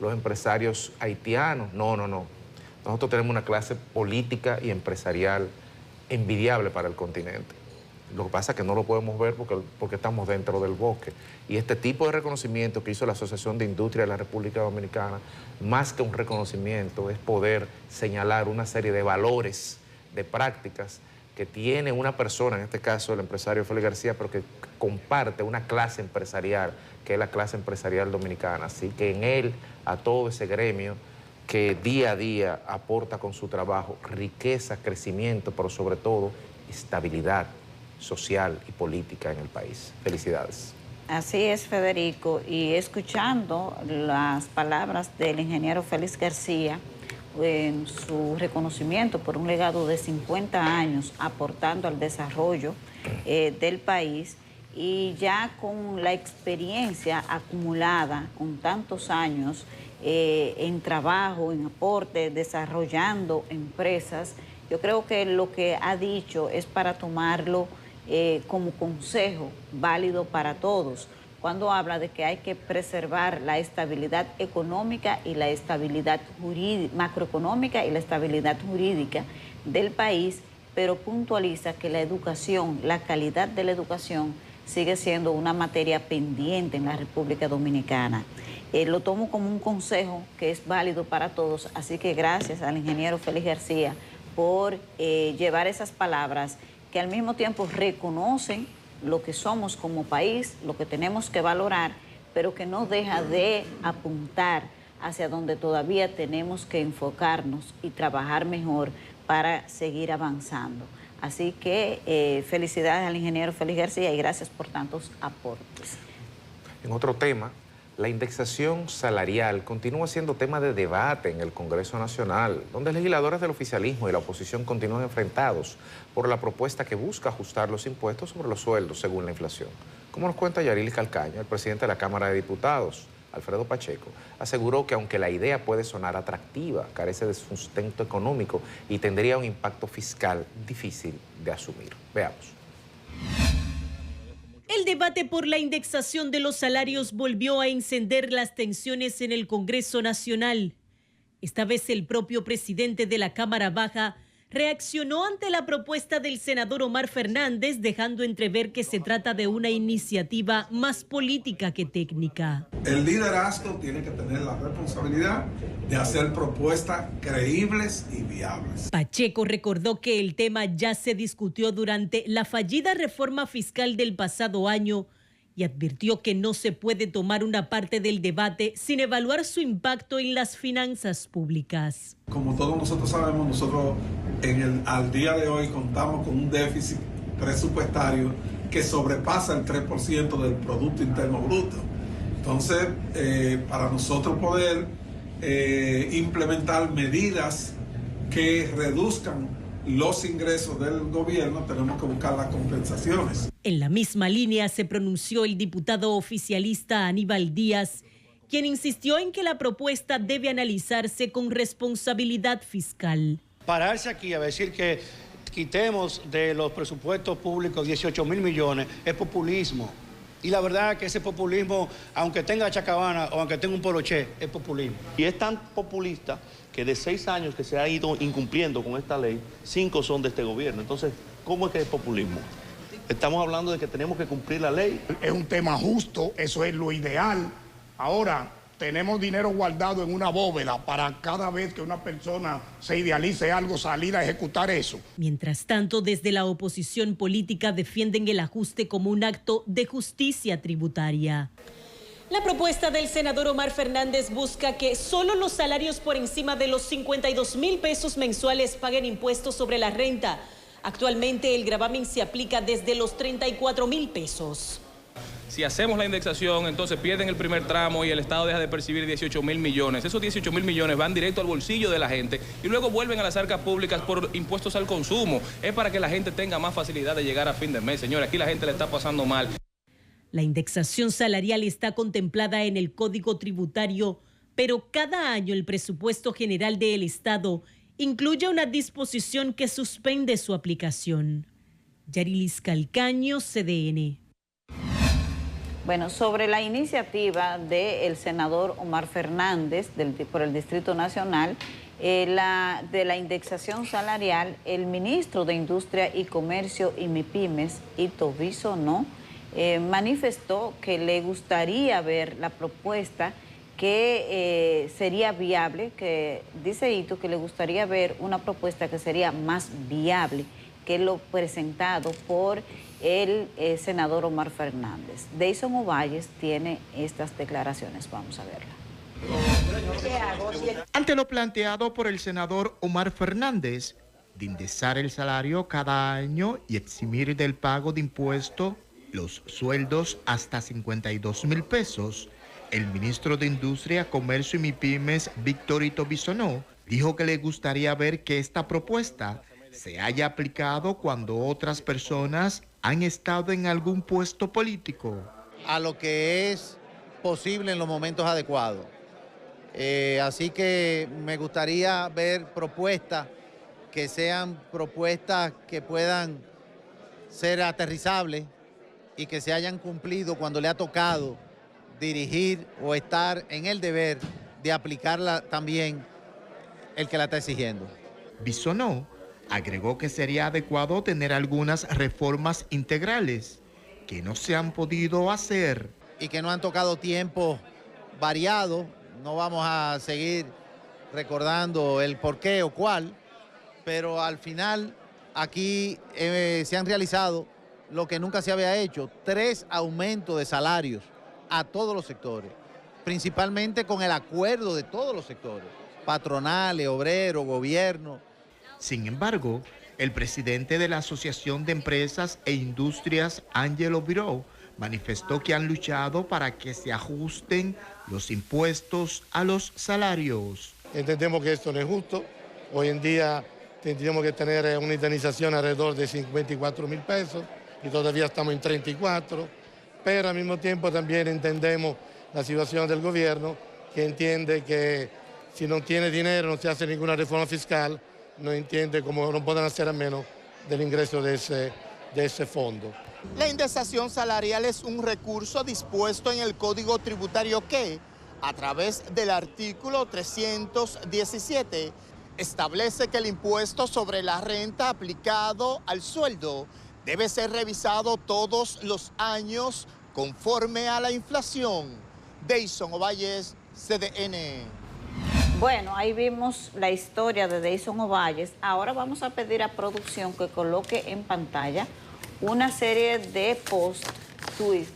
Speaker 2: los empresarios haitianos. No. Nosotros tenemos una clase política y empresarial envidiable para el continente. Lo que pasa es que no lo podemos ver porque estamos dentro del bosque. Y este tipo de reconocimiento que hizo la Asociación de Industria de la República Dominicana, más que un reconocimiento, es poder señalar una serie de valores, de prácticas que tiene una persona, en este caso el empresario Félix García, pero que comparte una clase empresarial, que es la clase empresarial dominicana. Así que en él, a todo ese gremio que día a día aporta con su trabajo riqueza, crecimiento, pero sobre todo estabilidad social y política en el país. Felicidades.
Speaker 3: Así es, Federico, y escuchando las palabras del ingeniero Félix García en su reconocimiento por un legado de 50 años aportando al desarrollo del país, y ya con la experiencia acumulada con tantos años en trabajo, en aporte, desarrollando empresas, yo creo que lo que ha dicho es para tomarlo como consejo válido para todos, cuando habla de que hay que preservar la estabilidad económica y la estabilidad macroeconómica y la estabilidad jurídica del país, pero puntualiza que la educación, la calidad de la educación sigue siendo una materia pendiente en la República Dominicana. Lo tomo como un consejo que es válido para todos, así que gracias al ingeniero Félix García por llevar esas palabras que al mismo tiempo reconocen lo que somos como país, lo que tenemos que valorar, pero que no deja de apuntar hacia donde todavía tenemos que enfocarnos y trabajar mejor para seguir avanzando. Así que felicidades al ingeniero Félix García y gracias por tantos aportes.
Speaker 2: En otro tema, la indexación salarial continúa siendo tema de debate en el Congreso Nacional, donde legisladores del oficialismo y la oposición continúan enfrentados por la propuesta que busca ajustar los impuestos sobre los sueldos según la inflación. Como nos cuenta Yarili Calcaño, el presidente de la Cámara de Diputados, Alfredo Pacheco, aseguró que aunque la idea puede sonar atractiva, carece de sustento económico y tendría un impacto fiscal difícil de asumir. Veamos.
Speaker 8: El debate por la indexación de los salarios volvió a encender las tensiones en el Congreso Nacional. Esta vez el propio presidente de la Cámara Baja reaccionó ante la propuesta del senador Omar Fernández, dejando entrever que se trata de una iniciativa más política que técnica.
Speaker 9: El liderazgo tiene que tener la responsabilidad de hacer propuestas creíbles y viables.
Speaker 8: Pacheco recordó que el tema ya se discutió durante la fallida reforma fiscal del pasado año y advirtió que no se puede tomar una parte del debate sin evaluar su impacto en las finanzas públicas.
Speaker 9: Como todos nosotros sabemos, nosotros al día de hoy contamos con un déficit presupuestario que sobrepasa el 3% del Producto Interno Bruto. Entonces, para nosotros poder implementar medidas que reduzcan los ingresos del gobierno, tenemos que buscar las compensaciones.
Speaker 8: En la misma línea se pronunció el diputado oficialista Aníbal Díaz, quien insistió en que la propuesta debe analizarse con responsabilidad fiscal.
Speaker 10: Pararse aquí a decir que quitemos de los presupuestos públicos 18.000 millones es populismo. Y la verdad es que ese populismo, aunque tenga chacabana o aunque tenga un poloché, es populismo.
Speaker 11: Y es tan populista que de 6 años que se ha ido incumpliendo con esta ley, 5 son de este gobierno. Entonces, ¿cómo es que es populismo? Estamos hablando de que tenemos que cumplir la ley.
Speaker 12: Es un tema justo, eso es lo ideal. Ahora, tenemos dinero guardado en una bóveda para cada vez que una persona se idealice algo, salir a ejecutar eso.
Speaker 8: Mientras tanto, desde la oposición política defienden el ajuste como un acto de justicia tributaria. La propuesta del senador Omar Fernández busca que solo los salarios por encima de los 52.000 pesos mensuales paguen impuestos sobre la renta. Actualmente el gravamen se aplica desde los 34.000 pesos.
Speaker 13: Si hacemos la indexación, entonces pierden el primer tramo y el Estado deja de percibir 18.000 millones. Esos 18.000 millones van directo al bolsillo de la gente y luego vuelven a las arcas públicas por impuestos al consumo. Es para que la gente tenga más facilidad de llegar a fin de mes. Señores, aquí la gente le está pasando mal.
Speaker 8: La indexación salarial está contemplada en el Código Tributario, pero cada año el presupuesto general del Estado incluye una disposición que suspende su aplicación. Yarilis Calcaño, CDN.
Speaker 3: Bueno, sobre la iniciativa del senador Omar Fernández por el Distrito Nacional, de la indexación salarial, el ministro de Industria y Comercio y MIPYMES, Ito Bisonó, manifestó que le gustaría ver la propuesta que sería viable, que dice Ito que le gustaría ver una propuesta que sería más viable que lo presentado por el senador Omar Fernández. Deison Ovalles tiene estas declaraciones, vamos a verla.
Speaker 14: Ante lo planteado por el senador Omar Fernández de indexar el salario cada año y eximir del pago de impuestos los sueldos hasta 52.000 pesos, el ministro de Industria, Comercio y MIPYMES, Víctor Ito Bisonó, dijo que le gustaría ver que esta propuesta se haya aplicado cuando otras personas han estado en algún puesto político.
Speaker 15: A lo que es posible en los momentos adecuados. Así que me gustaría ver propuestas que sean propuestas que puedan ser aterrizables y que se hayan cumplido cuando le ha tocado dirigir o estar en el deber de aplicarla también el que la está exigiendo.
Speaker 14: Bisonó agregó que sería adecuado tener algunas reformas integrales que no se han podido hacer.
Speaker 15: Y que no han tocado tiempos variados, no vamos a seguir recordando el por qué o cuál, pero al final aquí se han realizado lo que nunca se había hecho, 3 aumentos de salarios a todos los sectores, principalmente con el acuerdo de todos los sectores, patronales, obreros, gobierno.
Speaker 14: Sin embargo, el presidente de la Asociación de Empresas e Industrias, Ángelo Viró, manifestó que han luchado para que se ajusten los impuestos a los salarios.
Speaker 16: Entendemos que esto no es justo. Hoy en día tendríamos que tener una indemnización alrededor de 54.000 pesos y todavía estamos en 34, pero al mismo tiempo también entendemos la situación del gobierno, que entiende que si no tiene dinero, no se hace ninguna reforma fiscal, no entiende cómo no pueden hacer a menos del ingreso de ese fondo.
Speaker 17: La indexación salarial es un recurso dispuesto en el Código Tributario que, a través del artículo 317, establece que el impuesto sobre la renta aplicado al sueldo debe ser revisado todos los años conforme a la inflación. Deison Ovalles, CDN.
Speaker 3: Bueno, ahí vimos la historia de Deison Ovalles. Ahora vamos a pedir a producción que coloque en pantalla una serie de post-tweets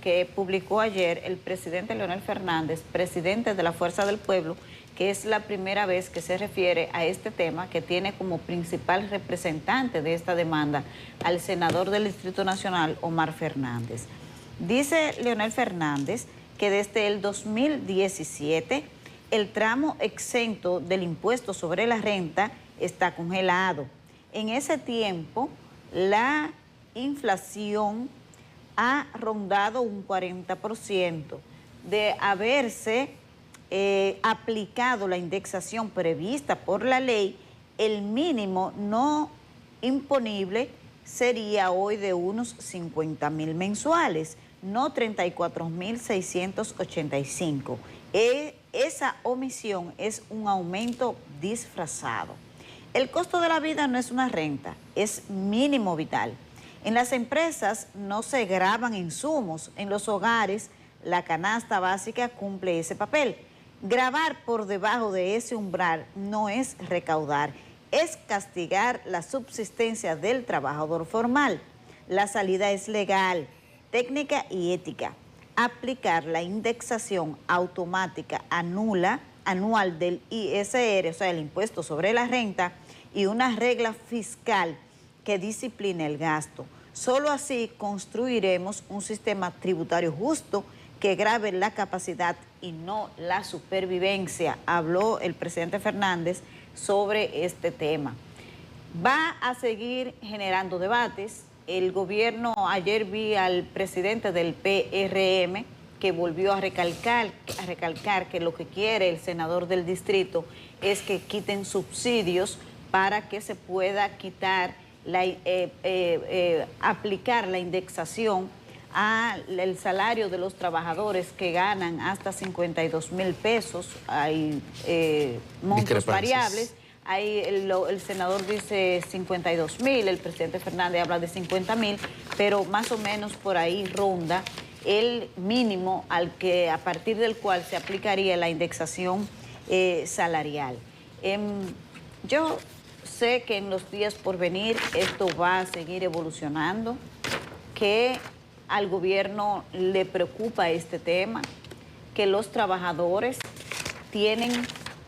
Speaker 3: que publicó ayer el presidente Leonel Fernández, presidente de la Fuerza del Pueblo, que es la primera vez que se refiere a este tema, que tiene como principal representante de esta demanda al senador del Distrito Nacional, Omar Fernández. Dice Leonel Fernández que desde el 2017 el tramo exento del impuesto sobre la renta está congelado. En ese tiempo, la inflación ha rondado un 40%. De haberse aplicado la indexación prevista por la ley, el mínimo no imponible sería hoy de unos 50.000 mensuales, no 34.685. Esa omisión es un aumento disfrazado. El costo de la vida no es una renta, es mínimo vital. En las empresas no se gravan insumos, en los hogares la canasta básica cumple ese papel. Gravar por debajo de ese umbral no es recaudar, es castigar la subsistencia del trabajador formal. La salida es legal, técnica y ética. Aplicar la indexación automática anual del ISR, o sea, el impuesto sobre la renta, y una regla fiscal que discipline el gasto. Solo así construiremos un sistema tributario justo que grave la capacidad y no la supervivencia. Habló el presidente Fernández sobre este tema. Va a seguir generando debates. El gobierno, ayer vi al presidente del PRM que volvió a recalcar que lo que quiere el senador del distrito es que quiten subsidios para que se pueda quitar aplicar la indexación al salario de los trabajadores que ganan hasta 52.000 pesos. Hay montos variables. Ahí el senador dice 52.000, el presidente Fernández habla de 50.000, pero más o menos por ahí ronda el mínimo a partir del cual se aplicaría la indexación salarial. Yo sé que en los días por venir esto va a seguir evolucionando, que al gobierno le preocupa este tema, que los trabajadores tienen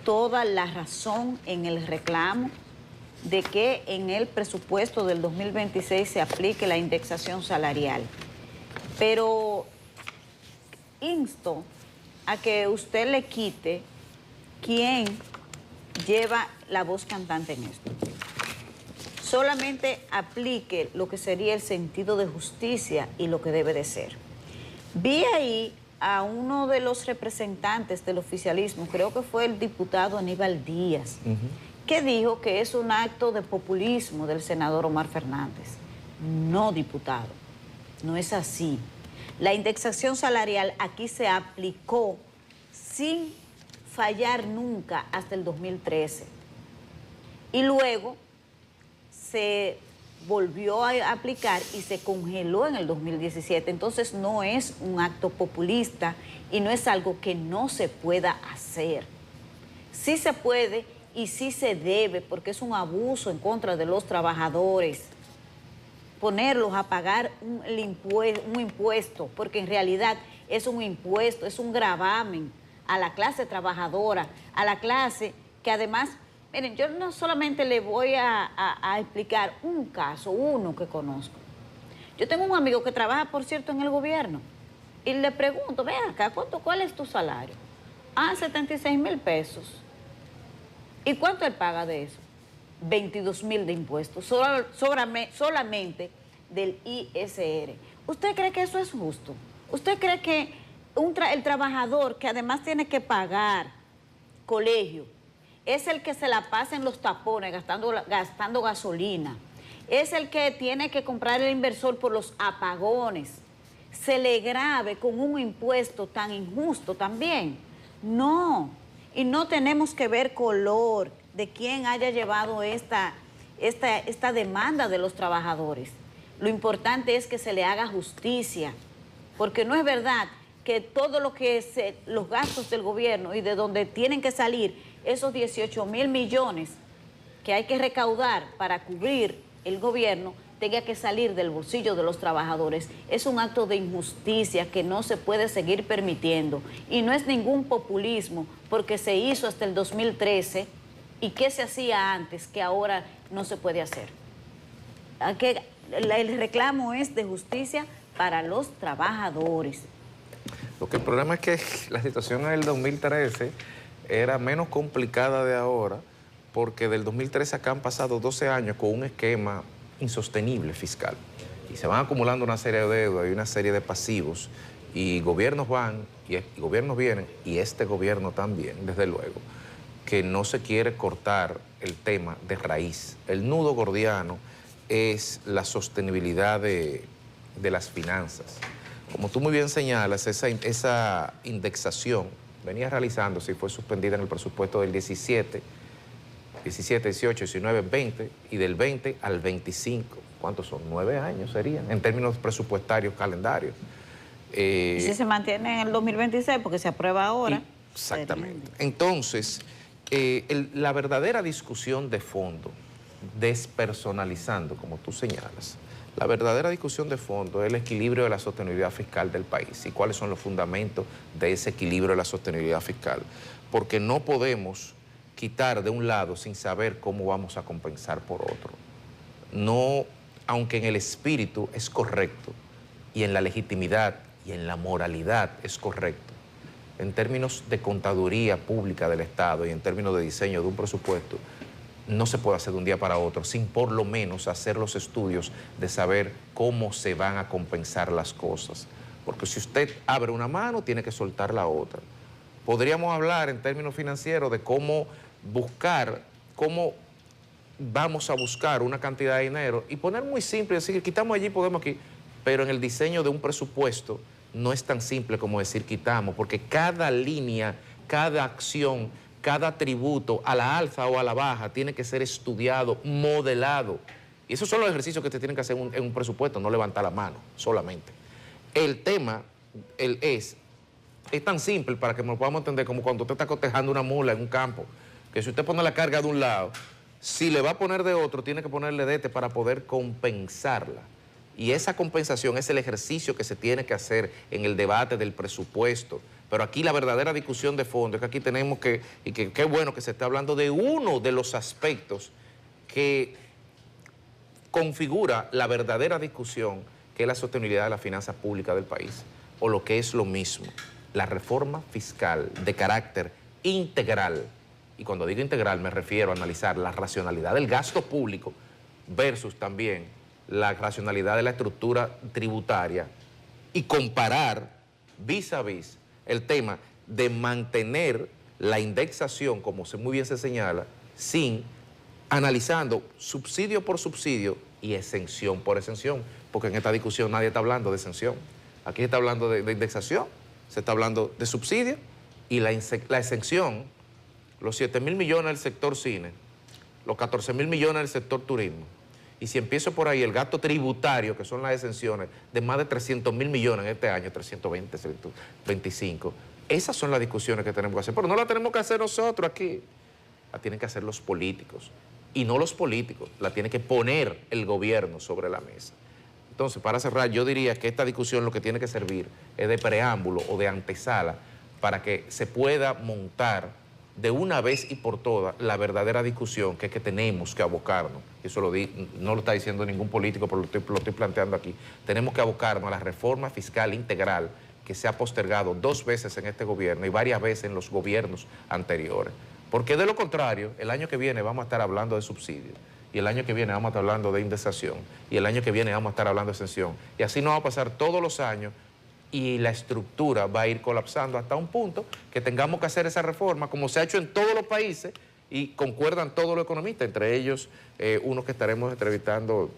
Speaker 3: toda la razón en el reclamo de que en el presupuesto del 2026 se aplique la indexación salarial. Pero insto a que usted le quite quién lleva la voz cantante en esto. Solamente aplique lo que sería el sentido de justicia y lo que debe de ser. Vi ahí a uno de los representantes del oficialismo, creo que fue el diputado Aníbal Díaz, que dijo que es un acto de populismo del senador Omar Fernández. No, diputado, no es así. La indexación salarial aquí se aplicó sin fallar nunca hasta el 2013. Y luego se volvió a aplicar y se congeló en el 2017. Entonces no es un acto populista y no es algo que no se pueda hacer. Sí se puede y sí se debe, porque es un abuso en contra de los trabajadores ponerlos a pagar un impuesto, porque en realidad es un impuesto, es un gravamen a la clase trabajadora, a la clase que además, miren, yo no solamente le voy a explicar un caso, uno que conozco. Yo tengo un amigo que trabaja, por cierto, en el gobierno, y le pregunto, ven acá, ¿cuál es tu salario? 76.000 pesos. ¿Y cuánto él paga de eso? 22.000 de impuestos, solamente del ISR. ¿Usted cree que eso es justo? ¿Usted cree que el trabajador que además tiene que pagar colegio, es el que se la pasa en los tapones gastando gasolina, es el que tiene que comprar el inversor por los apagones, se le grave con un impuesto tan injusto también? No, Y no tenemos que ver color de quién haya llevado esta demanda de los trabajadores. Lo importante es que se le haga justicia, porque no es verdad que todo lo que los gastos del gobierno y de donde tienen que salir esos 18.000 millones que hay que recaudar para cubrir el gobierno tenga que salir del bolsillo de los trabajadores. Es un acto de injusticia que no se puede seguir permitiendo. Y no es ningún populismo, porque se hizo hasta el 2013 y qué se hacía antes que ahora no se puede hacer. El reclamo es de justicia para los trabajadores.
Speaker 2: Lo que el problema es que la situación en el 2013 era menos complicada de ahora, porque del 2013 acá han pasado 12 años con un esquema insostenible fiscal. Y se van acumulando una serie de deudas y una serie de pasivos, y gobiernos van y gobiernos vienen, y este gobierno también, desde luego, que no se quiere cortar el tema de raíz. El nudo gordiano es la sostenibilidad de las finanzas. Como tú muy bien señalas, esa indexación venía realizándose y fue suspendida en el presupuesto del 17, 18, 19, 20 y del 20 al 25. ¿Cuántos son? 9 años serían, en términos presupuestarios, calendarios.
Speaker 3: Y si se mantiene en el 2026, porque se aprueba ahora.
Speaker 2: Exactamente. Entonces, la verdadera discusión de fondo, despersonalizando, como tú señalas, la verdadera discusión de fondo es el equilibrio de la sostenibilidad fiscal del país y cuáles son los fundamentos de ese equilibrio de la sostenibilidad fiscal. Porque no podemos quitar de un lado sin saber cómo vamos a compensar por otro. No, aunque en el espíritu es correcto y en la legitimidad y en la moralidad es correcto, en términos de contaduría pública del Estado y en términos de diseño de un presupuesto, no se puede hacer de un día para otro sin por lo menos hacer los estudios de saber cómo se van a compensar las cosas. Porque si usted abre una mano, tiene que soltar la otra. Podríamos hablar en términos financieros de cómo vamos a buscar una cantidad de dinero y poner muy simple, decir, quitamos allí, podemos aquí, pero en el diseño de un presupuesto no es tan simple como decir quitamos, porque cada línea, cada acción, cada tributo a la alza o a la baja tiene que ser estudiado, modelado. Y esos son los ejercicios que se tienen que hacer en un presupuesto, no levantar la mano solamente. El tema es tan simple para que nos podamos entender como cuando usted está cotejando una mula en un campo, que si usted pone la carga de un lado, si le va a poner de otro, tiene que ponerle de este para poder compensarla. Y esa compensación es el ejercicio que se tiene que hacer en el debate del presupuesto. Pero aquí la verdadera discusión de fondo es que aquí tenemos que, y que qué bueno que se está hablando de uno de los aspectos que configura la verdadera discusión, que es la sostenibilidad de las finanzas públicas del país, o lo que es lo mismo, la reforma fiscal de carácter integral. Y cuando digo integral me refiero a analizar la racionalidad del gasto público versus también la racionalidad de la estructura tributaria y comparar vis a vis el tema de mantener la indexación, como muy bien se señala, analizando subsidio por subsidio y exención por exención, porque en esta discusión nadie está hablando de exención. Aquí se está hablando de indexación, se está hablando de subsidio y la exención, los 7.000 millones del sector cine, los 14.000 millones del sector turismo. Y si empiezo por ahí, el gasto tributario, que son las exenciones, de más de 300.000 millones en este año, 320, 325. Esas son las discusiones que tenemos que hacer. Pero no las tenemos que hacer nosotros aquí. La tienen que hacer los políticos. Y no los políticos, la tiene que poner el gobierno sobre la mesa. Entonces, para cerrar, yo diría que esta discusión lo que tiene que servir es de preámbulo o de antesala para que se pueda montar de una vez y por todas la verdadera discusión, que es que tenemos que abocarnos, eso no lo está diciendo ningún político, pero lo estoy planteando aquí, tenemos que abocarnos a la reforma fiscal integral que se ha postergado 2 veces en este gobierno y varias veces en los gobiernos anteriores. Porque de lo contrario, el año que viene vamos a estar hablando de subsidios, y el año que viene vamos a estar hablando de indexación, y el año que viene vamos a estar hablando de exención, y así nos va a pasar todos los años, y la estructura va a ir colapsando hasta un punto que tengamos que hacer esa reforma, como se ha hecho en todos los países, y concuerdan todos los economistas, entre ellos unos que estaremos entrevistando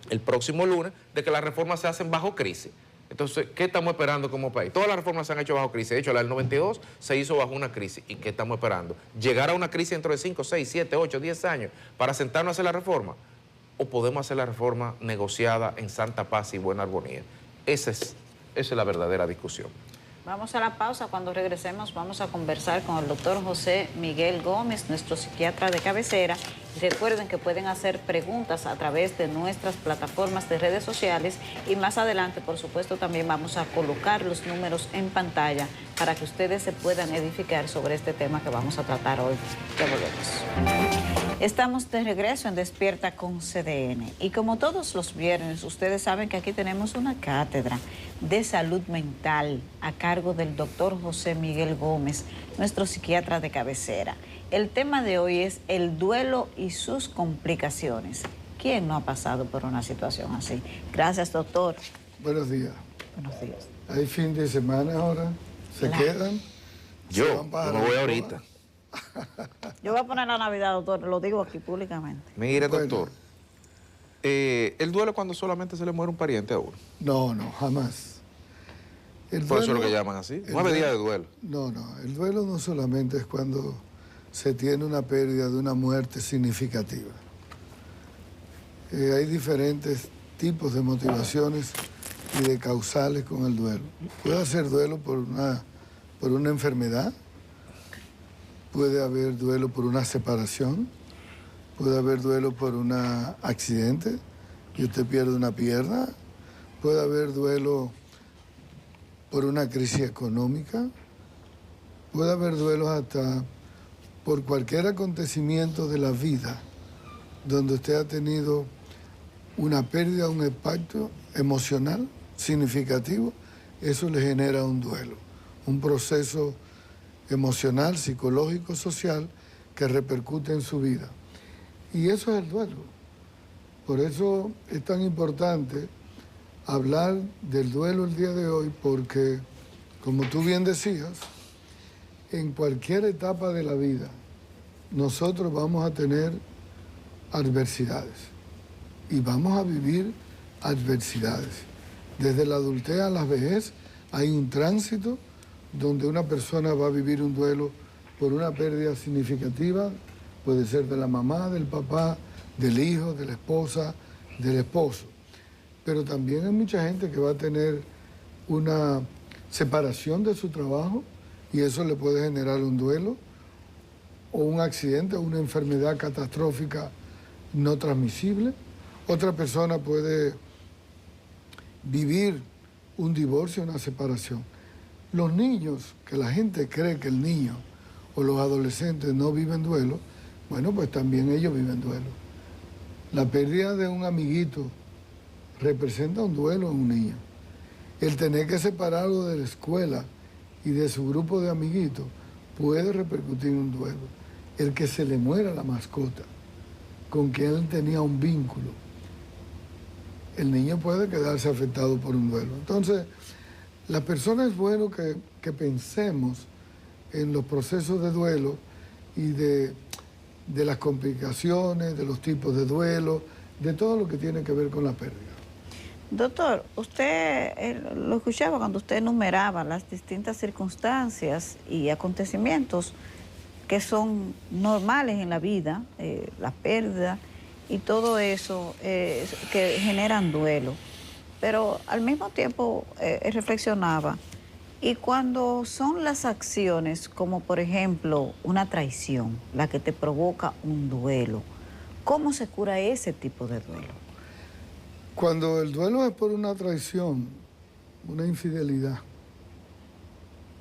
Speaker 2: el próximo lunes, de que las reformas se hacen bajo crisis. Entonces, ¿qué estamos esperando como país? Todas las reformas se han hecho bajo crisis. De hecho, la del 92 se hizo bajo una crisis. ¿Y qué estamos esperando? ¿Llegar a una crisis dentro de 5, 6, 7, 8, 10 años para sentarnos a hacer la reforma? ¿O podemos hacer la reforma negociada en santa paz y buena armonía? Esa es la verdadera discusión.
Speaker 3: Vamos a la pausa. Cuando regresemos vamos a conversar con el doctor José Miguel Gómez, nuestro psiquiatra de cabecera. Y recuerden que pueden hacer preguntas a través de nuestras plataformas de redes sociales y más adelante, por supuesto, también vamos a colocar los números en pantalla para que ustedes se puedan edificar sobre este tema que vamos a tratar hoy. Ya volvemos. Estamos de regreso en Despierta con CDN y como todos los viernes, ustedes saben que aquí tenemos una cátedra de salud mental a cargo del doctor José Miguel Gómez, nuestro psiquiatra de cabecera. El tema de hoy es el duelo y sus complicaciones. ¿Quién no ha pasado por una situación así? Gracias, doctor.
Speaker 18: Buenos días.
Speaker 3: Buenos días.
Speaker 18: ¿Hay fin de semana ahora? ¿Se quedan?
Speaker 2: Yo me voy ahorita.
Speaker 3: Yo voy a poner la Navidad, doctor, lo digo aquí públicamente.
Speaker 2: Mire, doctor, ¿el duelo es cuando solamente se le muere un pariente a uno?
Speaker 18: No, jamás.
Speaker 2: Por eso es lo que llaman así, 9 días de duelo.
Speaker 18: No, el duelo no solamente es cuando se tiene una pérdida de una muerte significativa. Hay diferentes tipos de motivaciones y de causales con el duelo. Puede ser duelo por una enfermedad, puede haber duelo por una separación, puede haber duelo por un accidente y usted pierde una pierna, puede haber duelo por una crisis económica, puede haber duelos hasta por cualquier acontecimiento de la vida donde usted ha tenido una pérdida, un impacto emocional significativo, eso le genera un duelo, un proceso emocional, psicológico, social, que repercute en su vida. Y eso es el duelo. Por eso es tan importante hablar del duelo el día de hoy, porque, como tú bien decías, en cualquier etapa de la vida, nosotros vamos a tener adversidades y vamos a vivir adversidades. Desde la adultez a la vejez hay un tránsito donde una persona va a vivir un duelo por una pérdida significativa, puede ser de la mamá, del papá, del hijo, de la esposa, del esposo. Pero también hay mucha gente que va a tener una separación de su trabajo y eso le puede generar un duelo, o un accidente o una enfermedad catastrófica no transmisible. Otra persona puede vivir un divorcio, una separación. Los niños, que la gente cree que el niño o los adolescentes no viven duelo, bueno, pues también ellos viven duelo. La pérdida de un amiguito representa un duelo en un niño. El tener que separarlo de la escuela y de su grupo de amiguitos puede repercutir en un duelo. El que se le muera la mascota con quien él tenía un vínculo, el niño puede quedarse afectado por un duelo. Entonces, las personas es bueno que pensemos en los procesos de duelo y de las complicaciones, de los tipos de duelo, de todo lo que tiene que ver con la pérdida.
Speaker 3: Doctor, usted lo escuchaba cuando usted enumeraba las distintas circunstancias y acontecimientos que son normales en la vida, la pérdida y todo eso que generan duelo. Pero al mismo tiempo reflexionaba, y cuando son las acciones, como por ejemplo una traición, la que te provoca un duelo, ¿cómo se cura ese tipo de duelo?
Speaker 18: Cuando el duelo es por una traición, una infidelidad,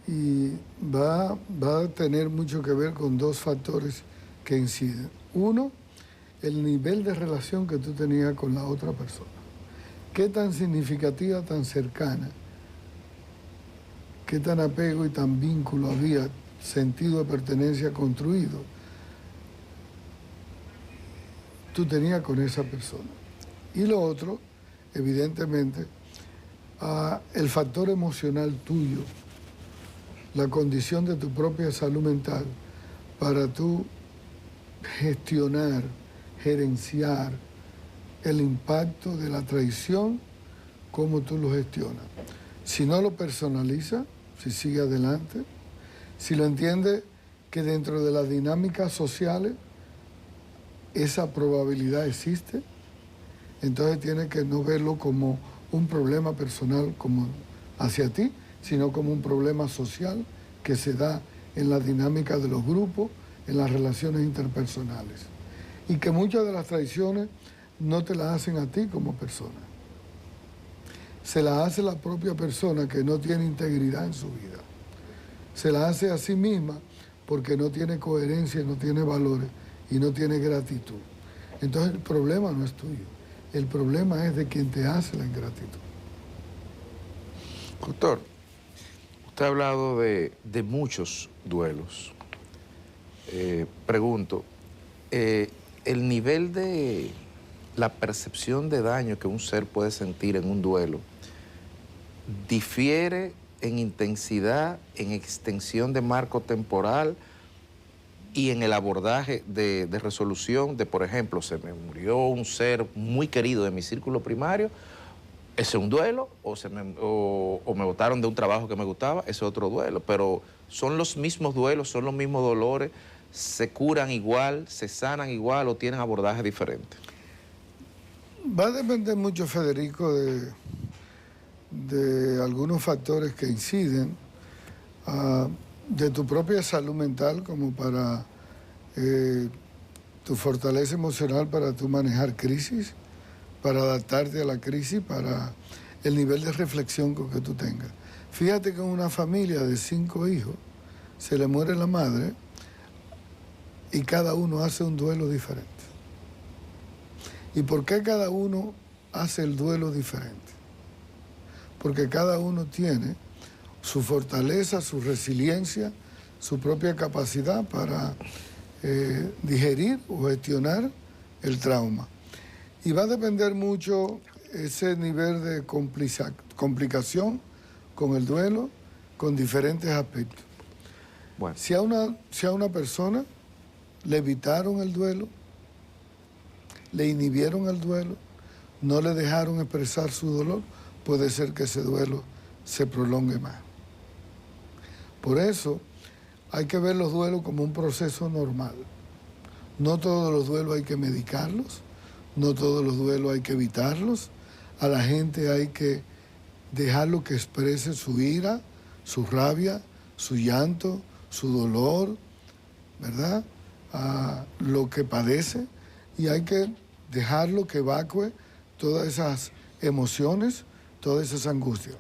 Speaker 18: y va a tener mucho que ver con dos factores que inciden. Uno, el nivel de relación que tú tenías con la otra persona. Qué tan significativa, tan cercana, qué tan apego y tan vínculo había, sentido de pertenencia construido, tú tenías con esa persona. Y lo otro, evidentemente, el factor emocional tuyo, la condición de tu propia salud mental para tú gestionar, gerenciar el impacto de la traición, cómo tú lo gestionas. Si no lo personaliza, si sigue adelante, si lo entiende que dentro de las dinámicas sociales esa probabilidad existe, entonces tiene que no verlo como un problema personal como hacia ti, sino como un problema social que se da en la dinámica de los grupos, en las relaciones interpersonales. Y que muchas de las traiciones no te las hacen a ti como persona. Se las hace la propia persona que no tiene integridad en su vida. Se las hace a sí misma porque no tiene coherencia, no tiene valores y no tiene gratitud. Entonces el problema no es tuyo. El problema es de quien te hace la ingratitud.
Speaker 2: Doctor, usted ha hablado de muchos duelos. Pregunto, el nivel de la percepción de daño que un ser puede sentir en un duelo difiere en intensidad, en extensión de marco temporal y en el abordaje de resolución de, por ejemplo, se me murió un ser muy querido de mi círculo primario, ese es un duelo, o me botaron de un trabajo que me gustaba, ese es otro duelo, pero son los mismos duelos, son los mismos dolores, se curan igual, se sanan igual o tienen abordajes diferentes.
Speaker 18: Va a depender mucho, Federico, de algunos factores que inciden, de tu propia salud mental, como para tu fortaleza emocional para tú manejar crisis, para adaptarte a la crisis, para el nivel de reflexión con que tú tengas. Fíjate que en una familia de 5 hijos se le muere la madre y cada uno hace un duelo diferente. ¿Y por qué cada uno hace el duelo diferente? Porque cada uno tiene su fortaleza, su resiliencia, su propia capacidad para digerir o gestionar el trauma. Y va a depender mucho ese nivel de complicación con el duelo, con diferentes aspectos.
Speaker 2: Bueno.
Speaker 18: Si a una persona le evitaron el duelo, le inhibieron el duelo, no le dejaron expresar su dolor, puede ser que ese duelo se prolongue más. Por eso hay que ver los duelos como un proceso normal. No todos los duelos hay que medicarlos, no todos los duelos hay que evitarlos. A la gente hay que dejarlo que exprese su ira, su rabia, su llanto, su dolor, ¿verdad? Lo que padece, y hay que dejarlo que evacue todas esas emociones, todas esas angustias.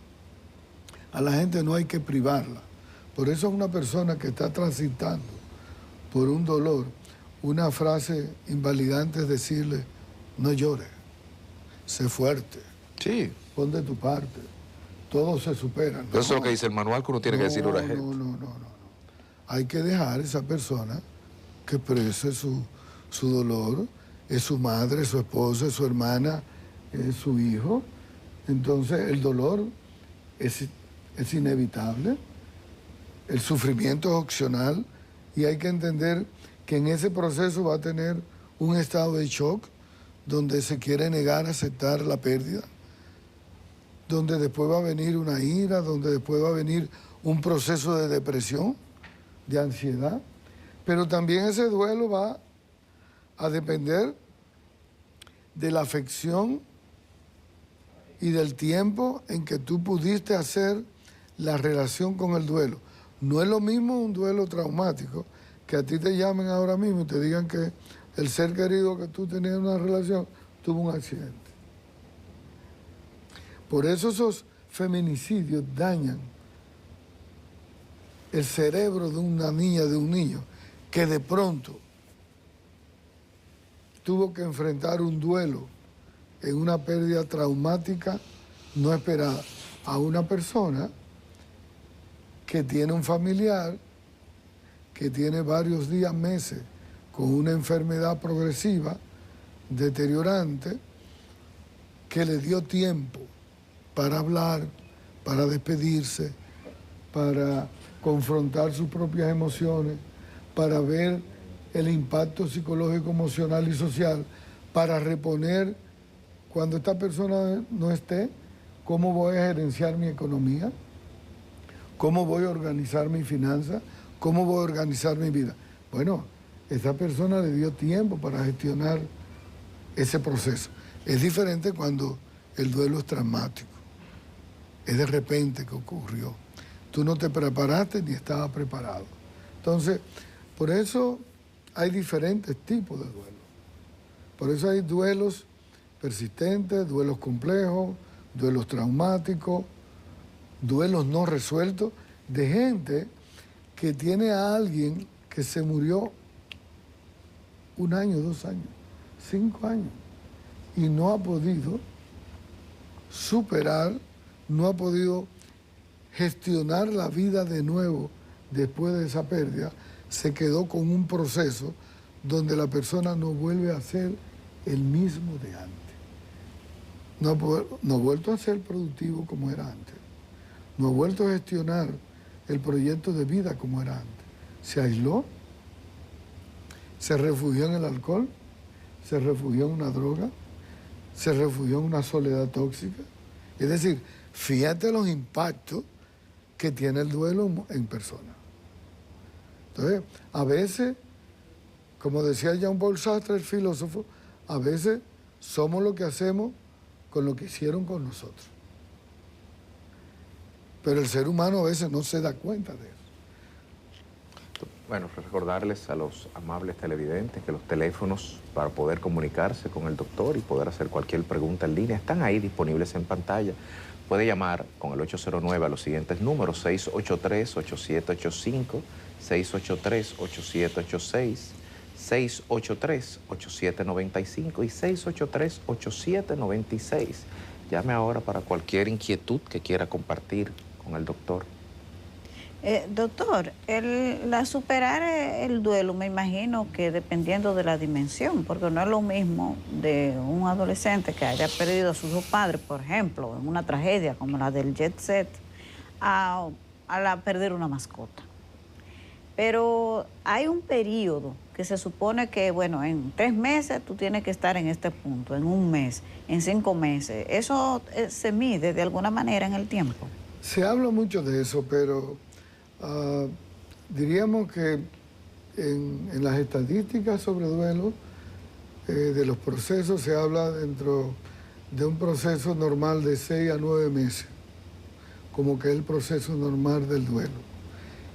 Speaker 18: A la gente no hay que privarla. Por eso es una persona que está transitando por un dolor, una frase invalidante es decirle, no llores, sé fuerte,
Speaker 2: sí,
Speaker 18: pon de tu parte, todo se supera.
Speaker 2: Eso es lo que dice el manual que uno tiene que decirle a la gente.
Speaker 18: No. Hay que dejar a esa persona que exprese su dolor, es su madre, su esposa, es su hermana, es su hijo. Entonces el dolor es inevitable, el sufrimiento es opcional y hay que entender que en ese proceso va a tener un estado de shock donde se quiere negar a aceptar la pérdida, donde después va a venir una ira, donde después va a venir un proceso de depresión, de ansiedad, pero también ese duelo va a depender de la afección y del tiempo en que tú pudiste hacer la relación con el duelo. No es lo mismo un duelo traumático, que a ti te llamen ahora mismo y te digan que el ser querido que tú tenías una relación tuvo un accidente. Por eso esos feminicidios dañan el cerebro de una niña, de un niño, que de pronto tuvo que enfrentar un duelo en una pérdida traumática no esperada, a una persona que tiene un familiar, que tiene varios días, meses, con una enfermedad progresiva, deteriorante, que le dio tiempo para hablar, para despedirse, para confrontar sus propias emociones, para ver el impacto psicológico, emocional y social, para reponer cuando esta persona no esté, ¿Cómo voy a gerenciar mi economía? ¿Cómo voy a organizar mi finanza? ¿Cómo voy a organizar mi vida? Bueno, esa persona le dio tiempo para gestionar ese proceso. Es diferente cuando el duelo es traumático. Es de repente que ocurrió. Tú no te preparaste ni estabas preparado. Entonces, por eso hay diferentes tipos de duelo. Por eso hay duelos persistentes, duelos complejos, duelos traumáticos, duelos no resueltos, de gente que tiene a alguien que se murió 1 año, 2 años, 5 años, y no ha podido superar, no ha podido gestionar la vida de nuevo después de esa pérdida, se quedó con un proceso donde la persona no vuelve a ser el mismo de antes. No ha vuelto a ser productivo como era antes. No ha vuelto a gestionar el proyecto de vida como era antes. Se aisló, se refugió en el alcohol, se refugió en una droga, se refugió en una soledad tóxica. Es decir, fíjate los impactos que tiene el duelo en persona. Entonces, a veces, como decía Jean-Paul Sartre, el filósofo, a veces somos lo que hacemos con lo que hicieron con nosotros. Pero el ser humano a veces no se da cuenta de eso.
Speaker 2: Bueno, recordarles a los amables televidentes que los teléfonos para poder comunicarse con el doctor y poder hacer cualquier pregunta en línea están ahí disponibles en pantalla. Puede llamar con el 809 a los siguientes números: 683-8785, 683-8786, 683-8795 y 683-8796. Llame ahora para cualquier inquietud que quiera compartir con el doctor.
Speaker 3: Doctor, superar el duelo, me imagino que dependiendo de la dimensión, porque no es lo mismo de un adolescente que haya perdido a sus 2 padres, por ejemplo, en una tragedia como la del Jet Set, a perder una mascota. Pero hay un periodo que se supone que, bueno, en 3 meses tú tienes que estar en este punto, en 1 mes, en 5 meses. ¿Eso se mide de alguna manera en el tiempo?
Speaker 18: Se habla mucho de eso, pero diríamos que en las estadísticas sobre duelo, de los procesos, se habla dentro de un proceso normal de 6 a 9 meses, como que es el proceso normal del duelo.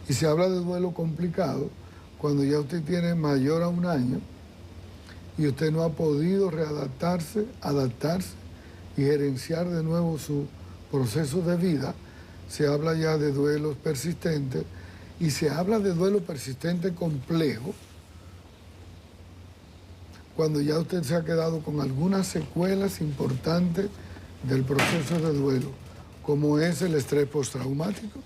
Speaker 18: Y se habla de duelo complicado cuando ya usted tiene mayor a 1 año y usted no ha podido adaptarse y gerenciar de nuevo su proceso de vida. Se habla ya de duelos persistentes y se habla de duelo persistente complejo cuando ya usted se ha quedado con algunas secuelas importantes del proceso de duelo, como es el estrés postraumático,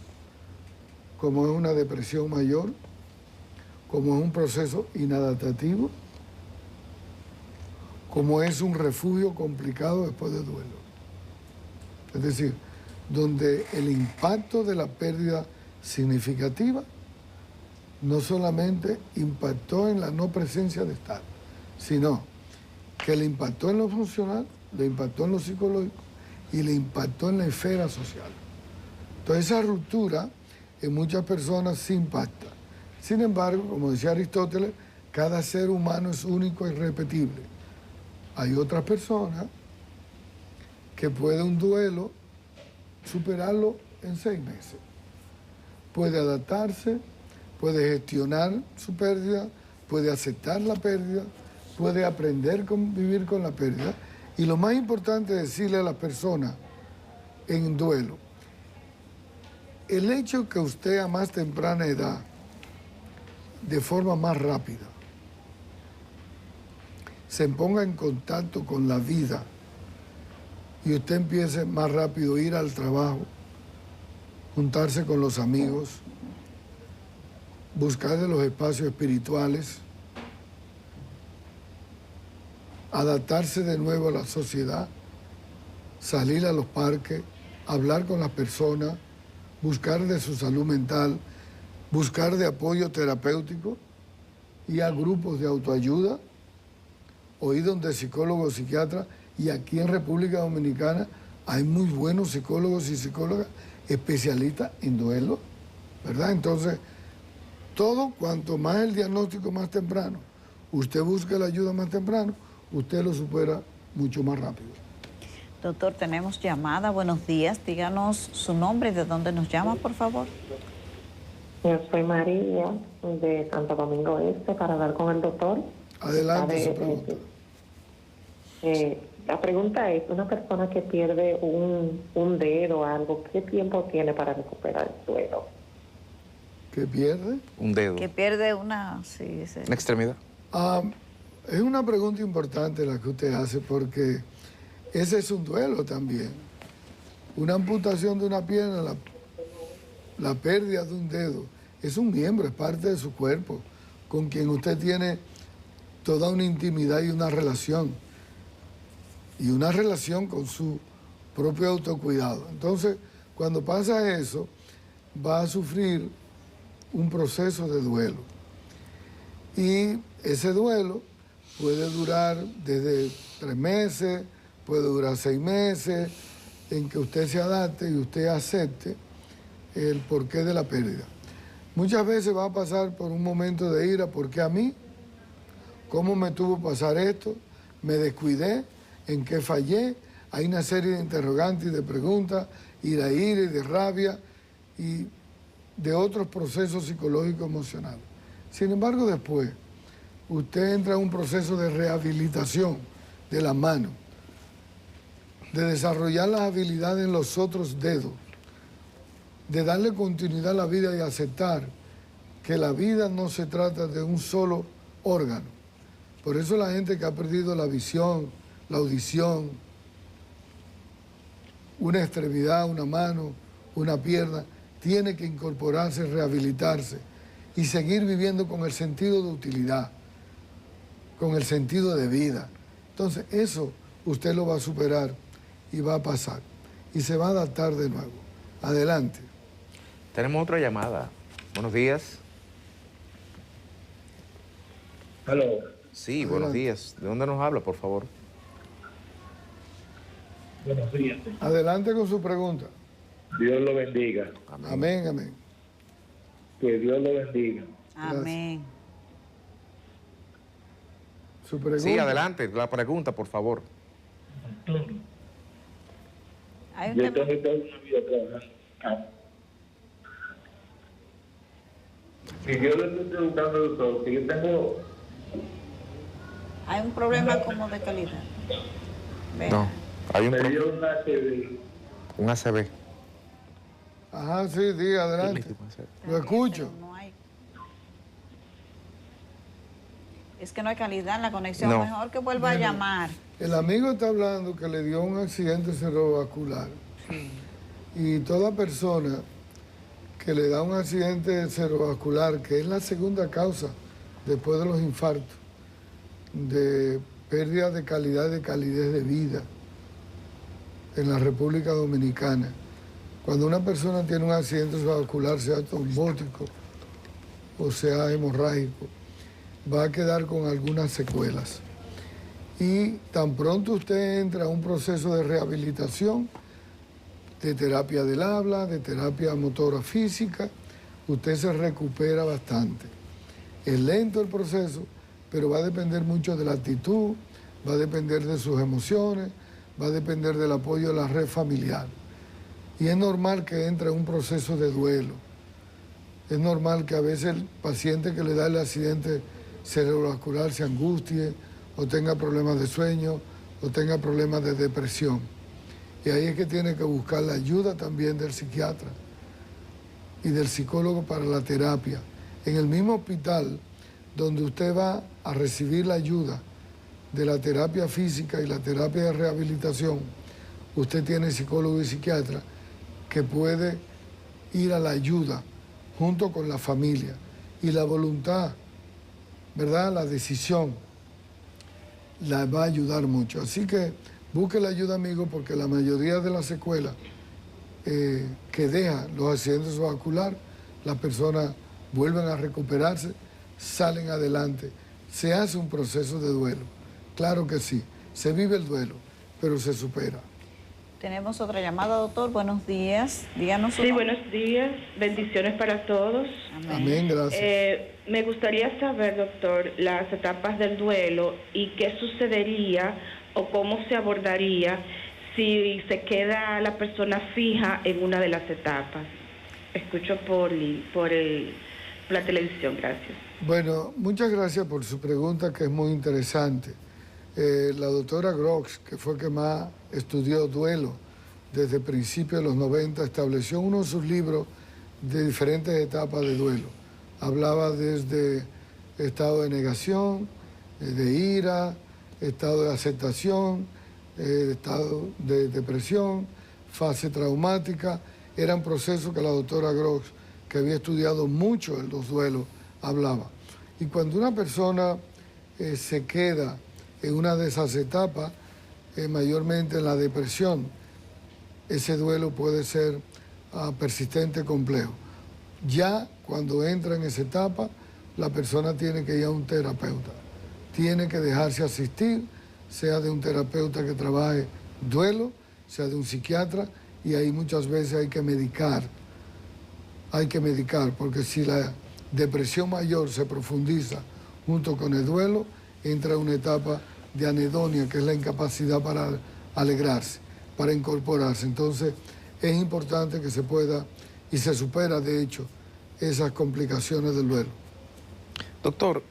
Speaker 18: como es una depresión mayor, como es un proceso inadaptativo, como es un refugio complicado después del duelo. Es decir, donde el impacto de la pérdida significativa no solamente impactó en la no presencia de Estado, sino que le impactó en lo funcional, le impactó en lo psicológico y le impactó en la esfera social. Entonces esa ruptura en muchas personas se impacta. Sin embargo, como decía Aristóteles, cada ser humano es único e irrepetible. Hay otras personas que puede un duelo superarlo en 6 meses. Puede adaptarse, puede gestionar su pérdida, puede aceptar la pérdida, puede aprender a vivir con la pérdida. Y lo más importante es decirle a las personas en duelo, el hecho que usted a más temprana edad, de forma más rápida, se ponga en contacto con la vida y usted empiece más rápido a ir al trabajo, juntarse con los amigos, buscar de los espacios espirituales, adaptarse de nuevo a la sociedad, salir a los parques, hablar con las personas, buscar de su salud mental, buscar de apoyo terapéutico, ir a grupos de autoayuda, o ir donde psicólogos, psiquiatras, y aquí en República Dominicana hay muy buenos psicólogos y psicólogas especialistas en duelo, ¿verdad? Entonces, todo cuanto más el diagnóstico más temprano, usted busca la ayuda más temprano, usted lo supera mucho más rápido.
Speaker 3: Doctor, tenemos llamada. Buenos días. Díganos su nombre y de dónde nos llama, por favor.
Speaker 19: Yo soy María, de Santo Domingo Este, para hablar con el doctor.
Speaker 18: Adelante, su pregunta.
Speaker 19: La pregunta es, una persona que pierde un dedo o algo, ¿qué tiempo tiene para recuperar el suelo?
Speaker 18: ¿Qué pierde?
Speaker 2: Un dedo.
Speaker 3: Que pierde una... Sí, sí.
Speaker 2: Una extremidad.
Speaker 18: Es una pregunta importante la que usted hace, porque ese es un duelo también. Una amputación de una pierna, la pérdida de un dedo, es un miembro, es parte de su cuerpo, con quien usted tiene toda una intimidad y una relación. Y una relación con su propio autocuidado. Entonces, cuando pasa eso, va a sufrir un proceso de duelo. Y ese duelo puede durar desde 3 meses, puede durar 6 meses, en que usted se adapte y usted acepte el porqué de la pérdida. Muchas veces va a pasar por un momento de ira, porque a mí, ¿cómo me tuvo que pasar esto? Me descuidé, ¿en qué fallé? Hay una serie de interrogantes y de preguntas, y de ira y de rabia, y de otros procesos psicológicos emocionales. Sin embargo, después, usted entra en un proceso de rehabilitación de la mano, de desarrollar las habilidades en los otros dedos, de darle continuidad a la vida y aceptar que la vida no se trata de un solo órgano. Por eso la gente que ha perdido la visión, la audición, una extremidad, una mano, una pierna, tiene que incorporarse, rehabilitarse y seguir viviendo con el sentido de utilidad, con el sentido de vida. Entonces, eso usted lo va a superar y va a pasar y se va a adaptar de nuevo. Adelante.
Speaker 2: Tenemos otra llamada. Buenos días.
Speaker 20: Aló.
Speaker 2: Sí, buenos días. ¿De dónde nos habla, por favor?
Speaker 20: Buenos días.
Speaker 18: Adelante con su pregunta.
Speaker 20: Dios lo bendiga.
Speaker 18: Amén, amén.
Speaker 20: Que Dios lo bendiga.
Speaker 3: Amén.
Speaker 18: Su pregunta.
Speaker 2: Sí, adelante, la pregunta, por favor.
Speaker 20: Yo tengo toda una vida trabajando. Si yo le estoy preguntando al doctor, que yo tengo...
Speaker 3: Hay un problema como de calidad. Vea.
Speaker 2: No, hay un
Speaker 20: Me dio un ACV.
Speaker 2: Un ACV.
Speaker 18: Ajá, sí, diga, adelante. Lo escucho.
Speaker 3: Es que no hay calidad en la conexión.
Speaker 18: No.
Speaker 3: Mejor que vuelva a llamar.
Speaker 18: El amigo está hablando que le dio un accidente cerebrovascular. Y toda persona que le da un accidente cerebrovascular, que es la segunda causa después de los infartos, de pérdida de calidad, de calidez de vida en la República Dominicana. Cuando una persona tiene un accidente cerebrovascular, sea trombótico o sea hemorrágico, va a quedar con algunas secuelas. Y tan pronto usted entra a un proceso de rehabilitación, de terapia del habla, de terapia motora física, usted se recupera bastante. Es lento el proceso, pero va a depender mucho de la actitud, va a depender de sus emociones, va a depender del apoyo de la red familiar. Y es normal que entre en un proceso de duelo. Es normal que a veces el paciente que le da el accidente cerebrovascular se angustie, o tenga problemas de sueño, o tenga problemas de depresión. Y ahí es que tiene que buscar la ayuda también del psiquiatra y del psicólogo para la terapia. En el mismo hospital donde usted va a recibir la ayuda de la terapia física y la terapia de rehabilitación, usted tiene psicólogo y psiquiatra que puede ir a la ayuda junto con la familia. Y la voluntad, ¿verdad? La decisión la va a ayudar mucho. Así que busque la ayuda, amigo, porque la mayoría de las secuelas que dejan los accidentes cerebrovasculares, las personas vuelven a recuperarse, salen adelante. Se hace un proceso de duelo. Claro que sí, se vive el duelo, pero se supera.
Speaker 3: Tenemos otra llamada, doctor. Buenos días. Díganos su
Speaker 21: Sí,
Speaker 3: nombre.
Speaker 21: buenos días. Bendiciones para todos.
Speaker 18: Amén, gracias.
Speaker 21: Me gustaría saber, doctor, las etapas del duelo y qué sucedería o cómo se abordaría si se queda la persona fija en una de las etapas. Escucho por la televisión, gracias.
Speaker 18: Bueno, muchas gracias por su pregunta, que es muy interesante. La doctora Grox, que fue que más estudió duelo desde principios de los 90, estableció uno de sus libros de diferentes etapas de duelo. Hablaba desde estado de negación, de ira, estado de aceptación, estado de depresión, fase traumática. Eran procesos que la doctora Grox, que había estudiado mucho en los duelos, hablaba. Y cuando una persona se queda en una de esas etapas, mayormente en la depresión, ese duelo puede ser persistente, complejo. Ya cuando entra en esa etapa, la persona tiene que ir a un terapeuta. Tiene que dejarse asistir, sea de un terapeuta que trabaje duelo, sea de un psiquiatra, y ahí muchas veces hay que medicar. Hay que medicar, porque si la depresión mayor se profundiza junto con el duelo, entra en una etapa de anedonia, que es la incapacidad para alegrarse, para incorporarse. Entonces, es importante que se pueda, y se supera, de hecho, esas complicaciones del duelo.
Speaker 2: Doctor,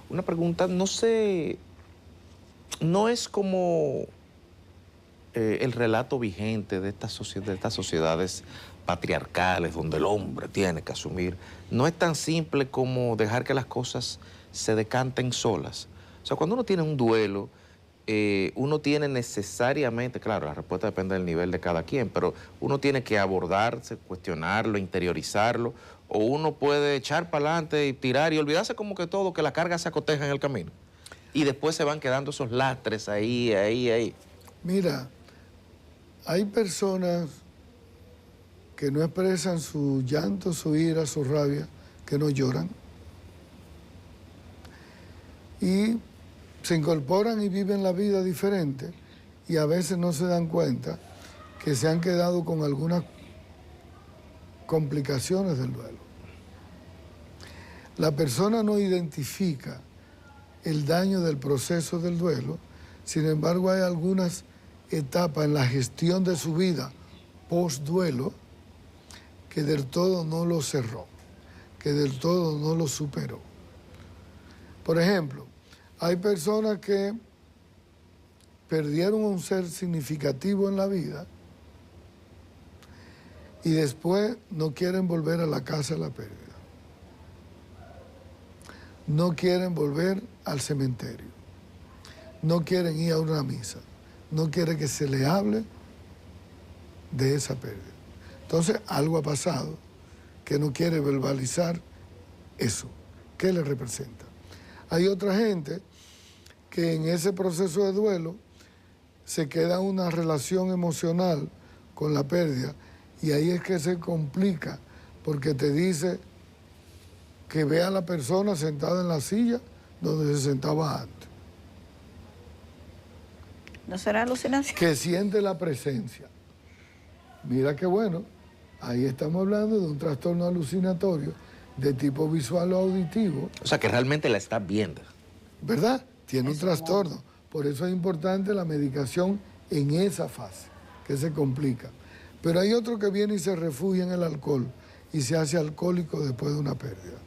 Speaker 2: una pregunta, no es como el relato vigente de estas sociedades patriarcales, donde el hombre tiene que asumir. No es tan simple como dejar que las cosas se decanten solas. O sea, cuando uno tiene un duelo, uno tiene necesariamente, claro, la respuesta depende del nivel de cada quien, pero uno tiene que abordarse, cuestionarlo, interiorizarlo, o uno puede echar para adelante y tirar y olvidarse como que todo, que la carga se acoteja en el camino. Y después se van quedando esos lastres ahí.
Speaker 18: Mira, hay personas que no expresan su llanto, su ira, su rabia, que no lloran. Y se incorporan y viven la vida diferente, y a veces no se dan cuenta que se han quedado con algunas complicaciones del duelo. La persona no identifica el daño del proceso del duelo, sin embargo hay algunas etapas en la gestión de su vida post-duelo que del todo no lo cerró, que del todo no lo superó. Por ejemplo, hay personas que perdieron un ser significativo en la vida y después no quieren volver a la casa de la pérdida. No quieren volver al cementerio. No quieren ir a una misa. No quieren que se le hable de esa pérdida. Entonces, algo ha pasado que no quiere verbalizar eso. ¿Qué le representa? Hay otra gente que en ese proceso de duelo se queda una relación emocional con la pérdida, y ahí es que se complica, porque te dice que ve a la persona sentada en la silla donde se sentaba antes.
Speaker 3: ¿No será alucinación?
Speaker 18: Que siente la presencia. Mira qué bueno, ahí estamos hablando de un trastorno alucinatorio de tipo visual o auditivo.
Speaker 2: O sea, que realmente la está viendo.
Speaker 18: ¿Verdad? Tiene un trastorno. Por eso es importante la medicación en esa fase, que se complica. Pero hay otro que viene y se refugia en el alcohol y se hace alcohólico después de una pérdida.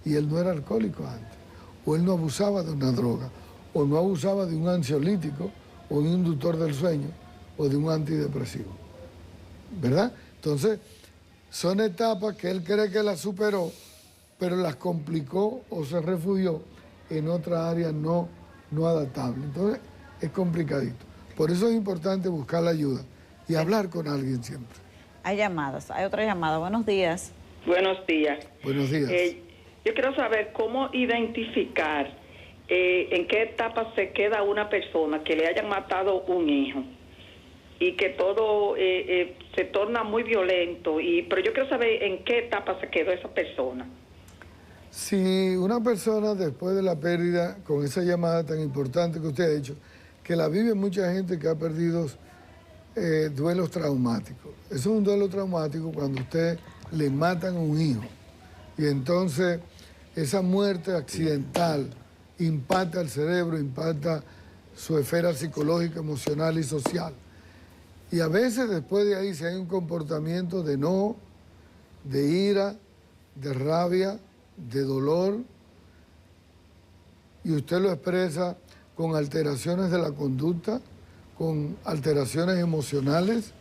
Speaker 18: Y él no era alcohólico antes. O él no abusaba de una droga, o no abusaba de un ansiolítico, o un inductor del sueño, o de un antidepresivo. ¿Verdad? Entonces, son etapas que él cree que las superó, pero las complicó o se refugió en otra área no adaptable. Entonces, es complicadito. Por eso es importante buscar la ayuda y hablar con alguien siempre.
Speaker 3: Hay llamadas, hay otra llamada. Buenos días.
Speaker 21: Buenos días.
Speaker 18: Buenos días.
Speaker 21: Yo quiero saber cómo identificar en qué etapa se queda una persona que le hayan matado un hijo y que todo se torna muy violento. Pero yo quiero saber en qué etapa se quedó esa persona.
Speaker 18: Si una persona después de la pérdida, con esa llamada tan importante que usted ha hecho, que la vive mucha gente que ha perdido duelos traumáticos. Eso es un duelo traumático cuando usted le matan a un hijo. Y entonces esa muerte accidental impacta el cerebro, impacta su esfera psicológica, emocional y social. Y a veces después de ahí, si hay un comportamiento de enojo, de ira, de rabia, de dolor, y usted lo expresa con alteraciones de la conducta, con alteraciones emocionales,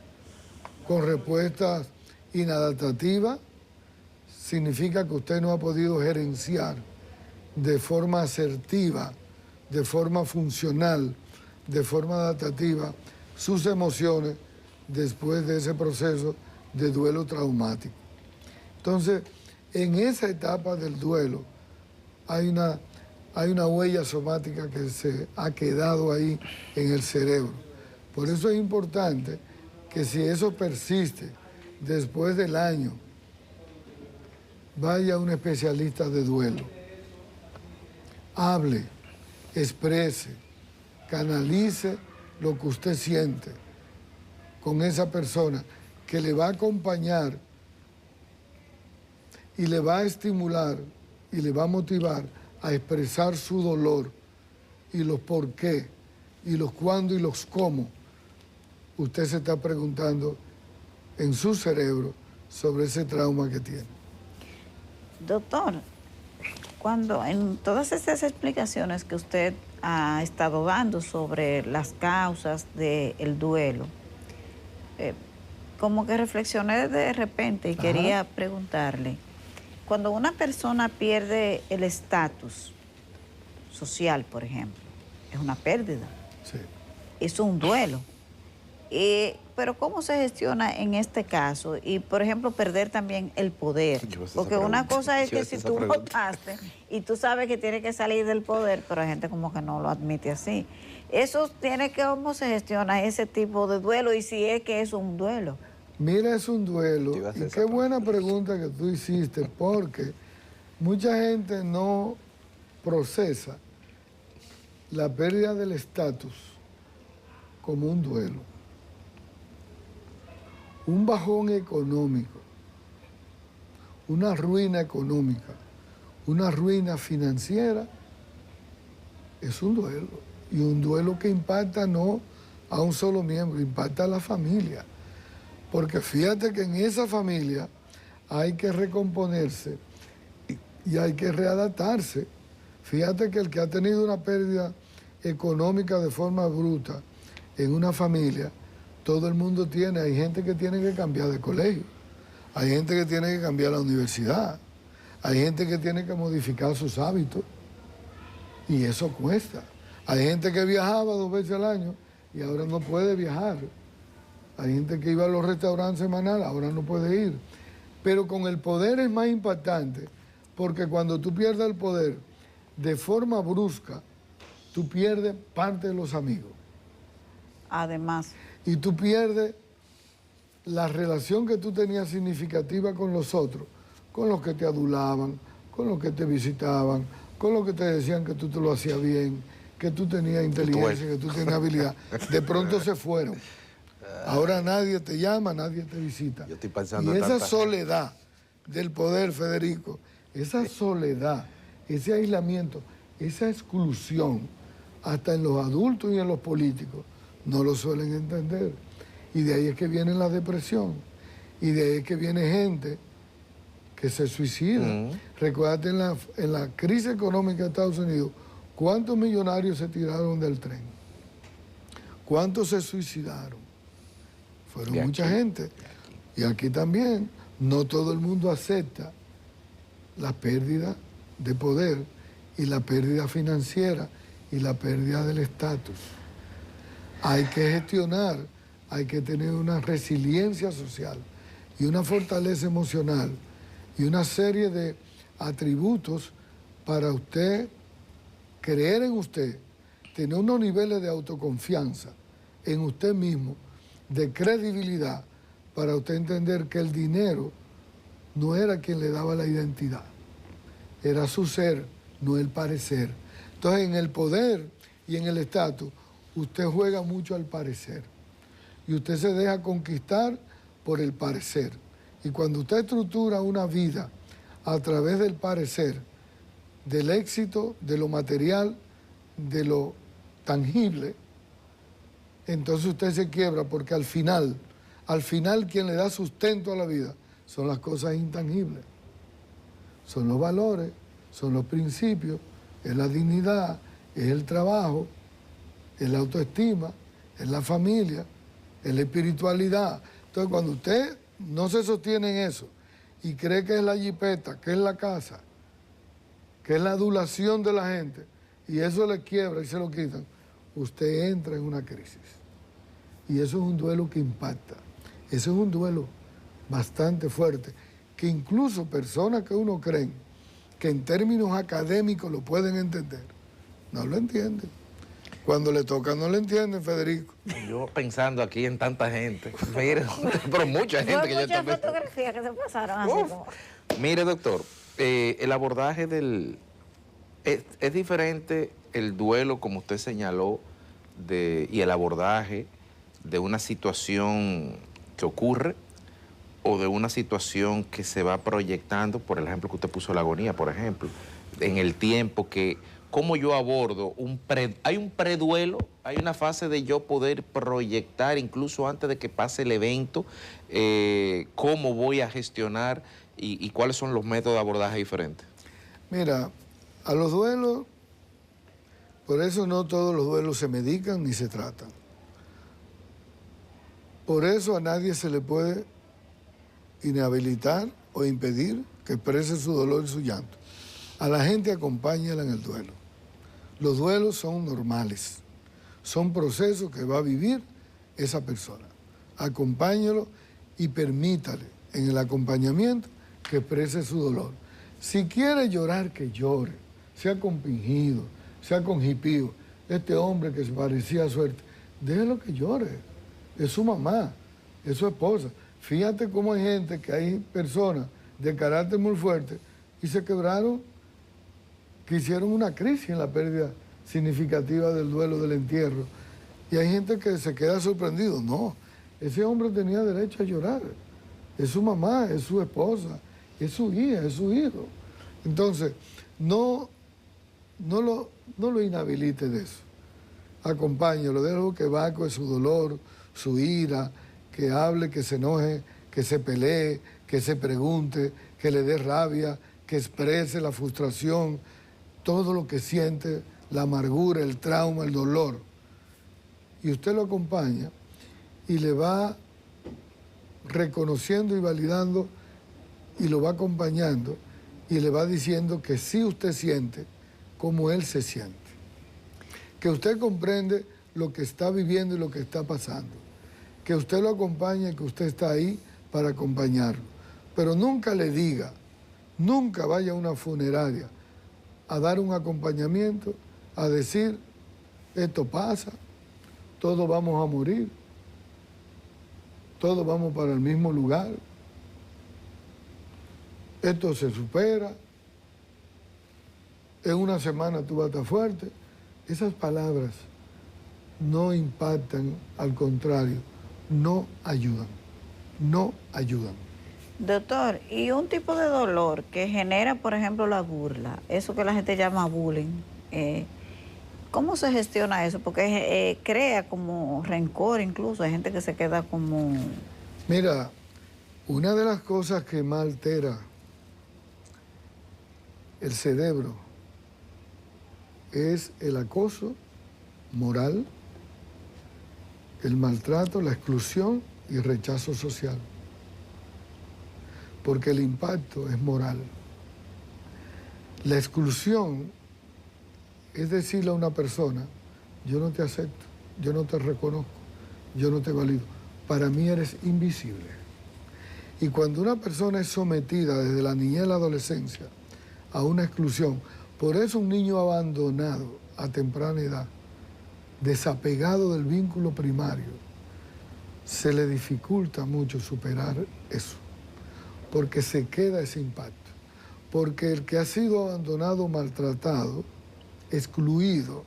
Speaker 18: con respuestas inadaptativas, significa que usted no ha podido gerenciar de forma asertiva, de forma funcional, de forma adaptativa, sus emociones después de ese proceso de duelo traumático. Entonces, en esa etapa del duelo hay una huella somática que se ha quedado ahí en el cerebro. Por eso es importante que si eso persiste después del año, vaya a un especialista de duelo. Hable, exprese, canalice lo que usted siente con esa persona que le va a acompañar y le va a estimular y le va a motivar a expresar su dolor y los por qué y los cuándo y los cómo. Usted se está preguntando en su cerebro sobre ese trauma que tiene.
Speaker 3: Doctor, cuando en todas estas explicaciones que usted ha estado dando sobre las causas del duelo, como que reflexioné de repente y quería preguntarle, cuando una persona pierde el estatus social, por ejemplo, es una pérdida,
Speaker 18: sí.
Speaker 3: Es un duelo. Pero ¿cómo se gestiona en este caso? Y, por ejemplo, perder también el poder. Porque una cosa es que si tú votaste y tú sabes que tienes que salir del poder, pero hay gente como que no lo admite así. Eso tiene que, ¿cómo se gestiona ese tipo de duelo? Y si es que es un duelo.
Speaker 18: Mira, es un duelo. Y qué buena pregunta que tú hiciste, porque mucha gente no procesa la pérdida del estatus como un duelo. Un bajón económico, una ruina económica, una ruina financiera, es un duelo. Y un duelo que impacta no a un solo miembro, impacta a la familia. Porque fíjate que en esa familia hay que recomponerse y hay que readaptarse. Fíjate que el que ha tenido una pérdida económica de forma bruta en una familia, todo el mundo tiene, hay gente que tiene que cambiar de colegio, hay gente que tiene que cambiar la universidad, hay gente que tiene que modificar sus hábitos y eso cuesta. Hay gente que viajaba 2 veces al año y ahora no puede viajar. Hay gente que iba a los restaurantes semanales, ahora no puede ir. Pero con el poder es más impactante porque cuando tú pierdes el poder de forma brusca, tú pierdes parte de los amigos.
Speaker 3: Además.
Speaker 18: Y tú pierdes la relación que tú tenías significativa con los otros, con los que te adulaban, con los que te visitaban, con los que te decían que tú te lo hacías bien, que tú tenías inteligencia, que tú tenías habilidad. De pronto se fueron. Ahora nadie te llama, nadie te visita.
Speaker 4: Yo estoy pensando
Speaker 18: y esa
Speaker 4: tanta
Speaker 18: soledad del poder, Federico, esa soledad, ese aislamiento, esa exclusión, hasta en los adultos y en los políticos, no lo suelen entender. Y de ahí es que viene la depresión. Y de ahí es que viene gente que se suicida. Recuérdate en la crisis económica de Estados Unidos, ¿cuántos millonarios se tiraron del tren? ¿Cuántos se suicidaron? Fueron mucha gente. Y aquí también, no todo el mundo acepta la pérdida de poder y la pérdida financiera y la pérdida del estatus. Hay que gestionar, hay que tener una resiliencia social y una fortaleza emocional y una serie de atributos para usted creer en usted, tener unos niveles de autoconfianza en usted mismo, de credibilidad, para usted entender que el dinero no era quien le daba la identidad, era su ser, no el parecer. Entonces, en el poder y en el estatus, usted juega mucho al parecer. y usted se deja conquistar por el parecer. Y cuando usted estructura una vida a través del parecer, del éxito, de lo material, de lo tangible, entonces usted se quiebra, porque al final quien le da sustento a la vida son las cosas intangibles. Son los valores, son los principios, es la dignidad, es el trabajo, es la autoestima, es la familia, es la espiritualidad. Entonces, cuando usted no se sostiene en eso y cree que es la jipeta, que es la casa, que es la adulación de la gente, y eso le quiebra y se lo quitan, usted entra en una crisis. Y eso es un duelo que impacta. Eso es un duelo bastante fuerte, que incluso personas que uno cree que en términos académicos lo pueden entender, no lo entienden. Cuando le toca no lo entienden, Federico.
Speaker 2: Yo pensando aquí en tanta gente. Mire, pero mucha gente que yo
Speaker 3: muchas
Speaker 2: también...
Speaker 3: fotografías que se pasaron así como...
Speaker 2: Mire, doctor, el abordaje del... Es diferente el duelo, como usted señaló, y el abordaje de una situación que ocurre o de una situación que se va proyectando, por el ejemplo que usted puso la agonía, por ejemplo, en el tiempo que... ¿Cómo yo abordo hay un preduelo, hay una fase de yo poder proyectar incluso antes de que pase el evento, cómo voy a gestionar y cuáles son los métodos de abordaje diferentes?
Speaker 18: Mira, a los duelos, por eso no todos los duelos se medican ni se tratan. Por eso a nadie se le puede inhabilitar o impedir que exprese su dolor y su llanto. A la gente acompáñala en el duelo. Los duelos son normales, son procesos que va a vivir esa persona. Acompáñalo y permítale en el acompañamiento que exprese su dolor. Si quiere llorar, que llore, sea con pingido, sea con jipío. Este hombre que se parecía a suerte, déjelo que llore. Es su mamá, es su esposa. Fíjate cómo hay gente, que hay personas de carácter muy fuerte y se quebraron, que hicieron una crisis en la pérdida significativa del duelo, del entierro. Y hay gente que se queda sorprendido. No, ese hombre tenía derecho a llorar. Es su mamá, es su esposa, es su hija, es su hijo. Entonces, no lo inhabilite de eso. Acompáñalo, déjalo que evacue su dolor, su ira, que hable, que se enoje, que se pelee, que se pregunte, que le dé rabia, que exprese la frustración, todo lo que siente, la amargura, el trauma, el dolor. Y usted lo acompaña y le va reconociendo y validando y lo va acompañando y le va diciendo que sí usted siente como él se siente. Que usted comprende lo que está viviendo y lo que está pasando. Que usted lo acompaña y que usted está ahí para acompañarlo. Pero nunca le diga, nunca vaya a una funeraria a dar un acompañamiento, a decir, esto pasa, todos vamos a morir, todos vamos para el mismo lugar, esto se supera, en una semana tú vas a estar fuerte. Esas palabras no impactan, al contrario, no ayudan, no ayudan.
Speaker 3: Doctor, y un tipo de dolor que genera, por ejemplo, la burla, eso que la gente llama bullying, ¿cómo se gestiona eso? Porque crea como rencor incluso, hay gente que se queda como...
Speaker 18: Mira, una de las cosas que más altera el cerebro es el acoso moral, el maltrato, la exclusión y el rechazo social. Porque el impacto es moral. La exclusión es decirle a una persona, yo no te acepto, yo no te reconozco, yo no te valido. Para mí eres invisible. Y cuando una persona es sometida desde la niñez a la adolescencia a una exclusión, por eso un niño abandonado a temprana edad, desapegado del vínculo primario, se le dificulta mucho superar eso. Porque se queda ese impacto. Porque el que ha sido abandonado, maltratado, excluido,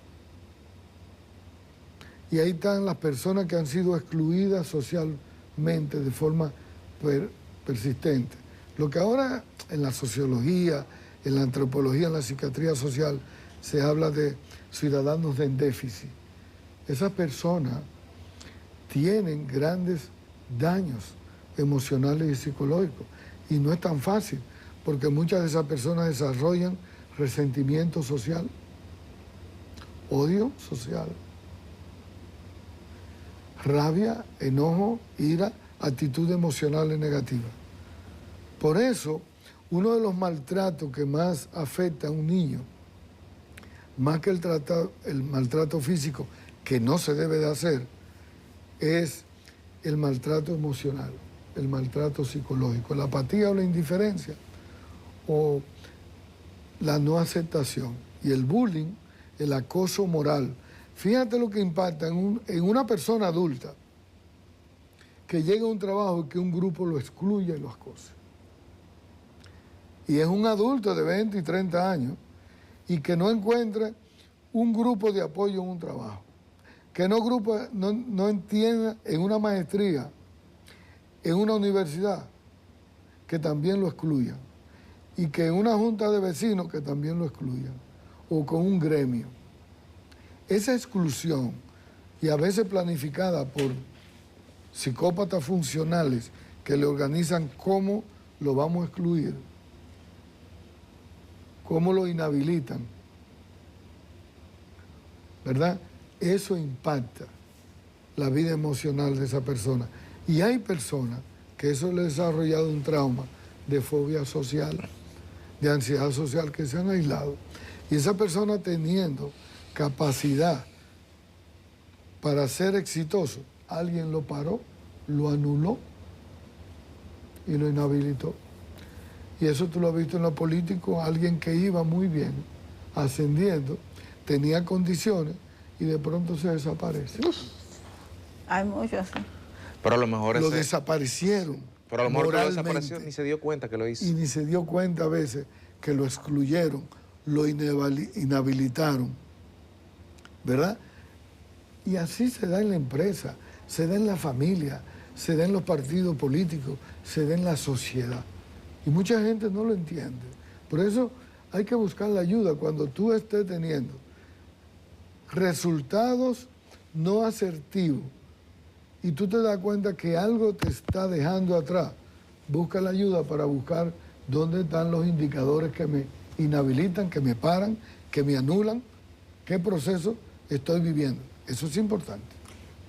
Speaker 18: Y ahí están las personas que han sido excluidas socialmente de forma persistente. Lo que ahora en la sociología, en la antropología, en la psiquiatría social, se habla de ciudadanos en déficit. Esas personas tienen grandes daños emocionales y psicológicos. Y no es tan fácil, porque muchas de esas personas desarrollan resentimiento social, odio social, rabia, enojo, ira, actitudes emocionales negativas. Por eso, uno de los maltratos que más afecta a un niño, más que el maltrato físico, que no se debe de hacer, es el maltrato emocional, el maltrato psicológico, la apatía o la indiferencia, o la no aceptación. Y el bullying, el acoso moral. Fíjate lo que impacta en una persona adulta que llega a un trabajo y que un grupo lo excluye y lo acose. Y es un adulto de 20 y 30 años y que no encuentre un grupo de apoyo en un trabajo, que no entienda en una maestría, en una universidad, que también lo excluyan, y que en una junta de vecinos que también lo excluyan, o con un gremio. Esa exclusión, y a veces planificada por psicópatas funcionales que le organizan cómo lo vamos a excluir, cómo lo inhabilitan, ¿verdad? Eso impacta la vida emocional de esa persona. Y hay personas que eso le ha desarrollado un trauma de fobia social, de ansiedad social, que se han aislado. Y esa persona teniendo capacidad para ser exitoso, alguien lo paró, lo anuló y lo inhabilitó. Y eso tú lo has visto en lo político, alguien que iba muy bien, ascendiendo, tenía condiciones y de pronto se desaparece.
Speaker 3: Hay muchos.
Speaker 2: Pero a lo mejor
Speaker 18: lo desaparecieron.
Speaker 2: Pero a lo mejor que lo desapareció ni se dio cuenta que lo hizo.
Speaker 18: Y ni se dio cuenta a veces que lo excluyeron, lo inhabilitaron, ¿verdad? Y así se da en la empresa, se da en la familia, se da en los partidos políticos, se da en la sociedad. Y mucha gente no lo entiende. Por eso hay que buscar la ayuda cuando tú estés teniendo resultados no asertivos y tú te das cuenta que algo te está dejando atrás. Busca la ayuda para buscar dónde están los indicadores que me inhabilitan, que me paran, que me anulan, qué proceso estoy viviendo. Eso es importante.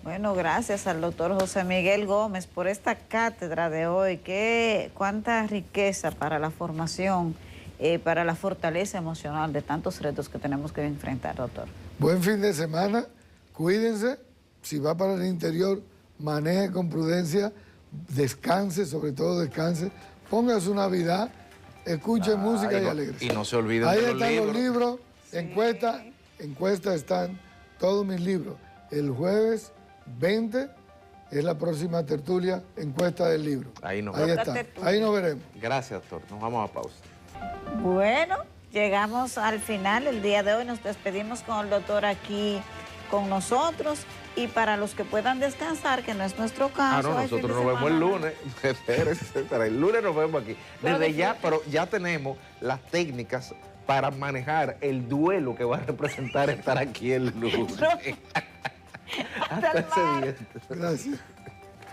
Speaker 3: Bueno, gracias al doctor José Miguel Gómez por esta cátedra de hoy. Cuánta riqueza para la formación, para la fortaleza emocional de tantos retos que tenemos que enfrentar, doctor.
Speaker 18: Buen fin de semana, cuídense. Si va para el interior, maneje con prudencia, descanse, sobre todo descanse. Ponga su Navidad, escuche música y alegre.
Speaker 2: Y no se olviden
Speaker 18: de
Speaker 2: los libros.
Speaker 18: Ahí están los libros, encuestas están todos mis libros. El jueves 20 es la próxima tertulia, encuesta del libro.
Speaker 2: Ahí nos
Speaker 18: veremos.
Speaker 2: Gracias, doctor. Nos vamos a pausa.
Speaker 3: Bueno, llegamos al final el día de hoy. Nos despedimos con el doctor aquí con nosotros. Y para los que puedan descansar, que no es nuestro caso.
Speaker 2: Nosotros nos vemos el lunes. El lunes nos vemos aquí. Desde ya, pero ya tenemos las técnicas para manejar el duelo que va a representar estar aquí el lunes. Hasta ese día.
Speaker 18: Gracias.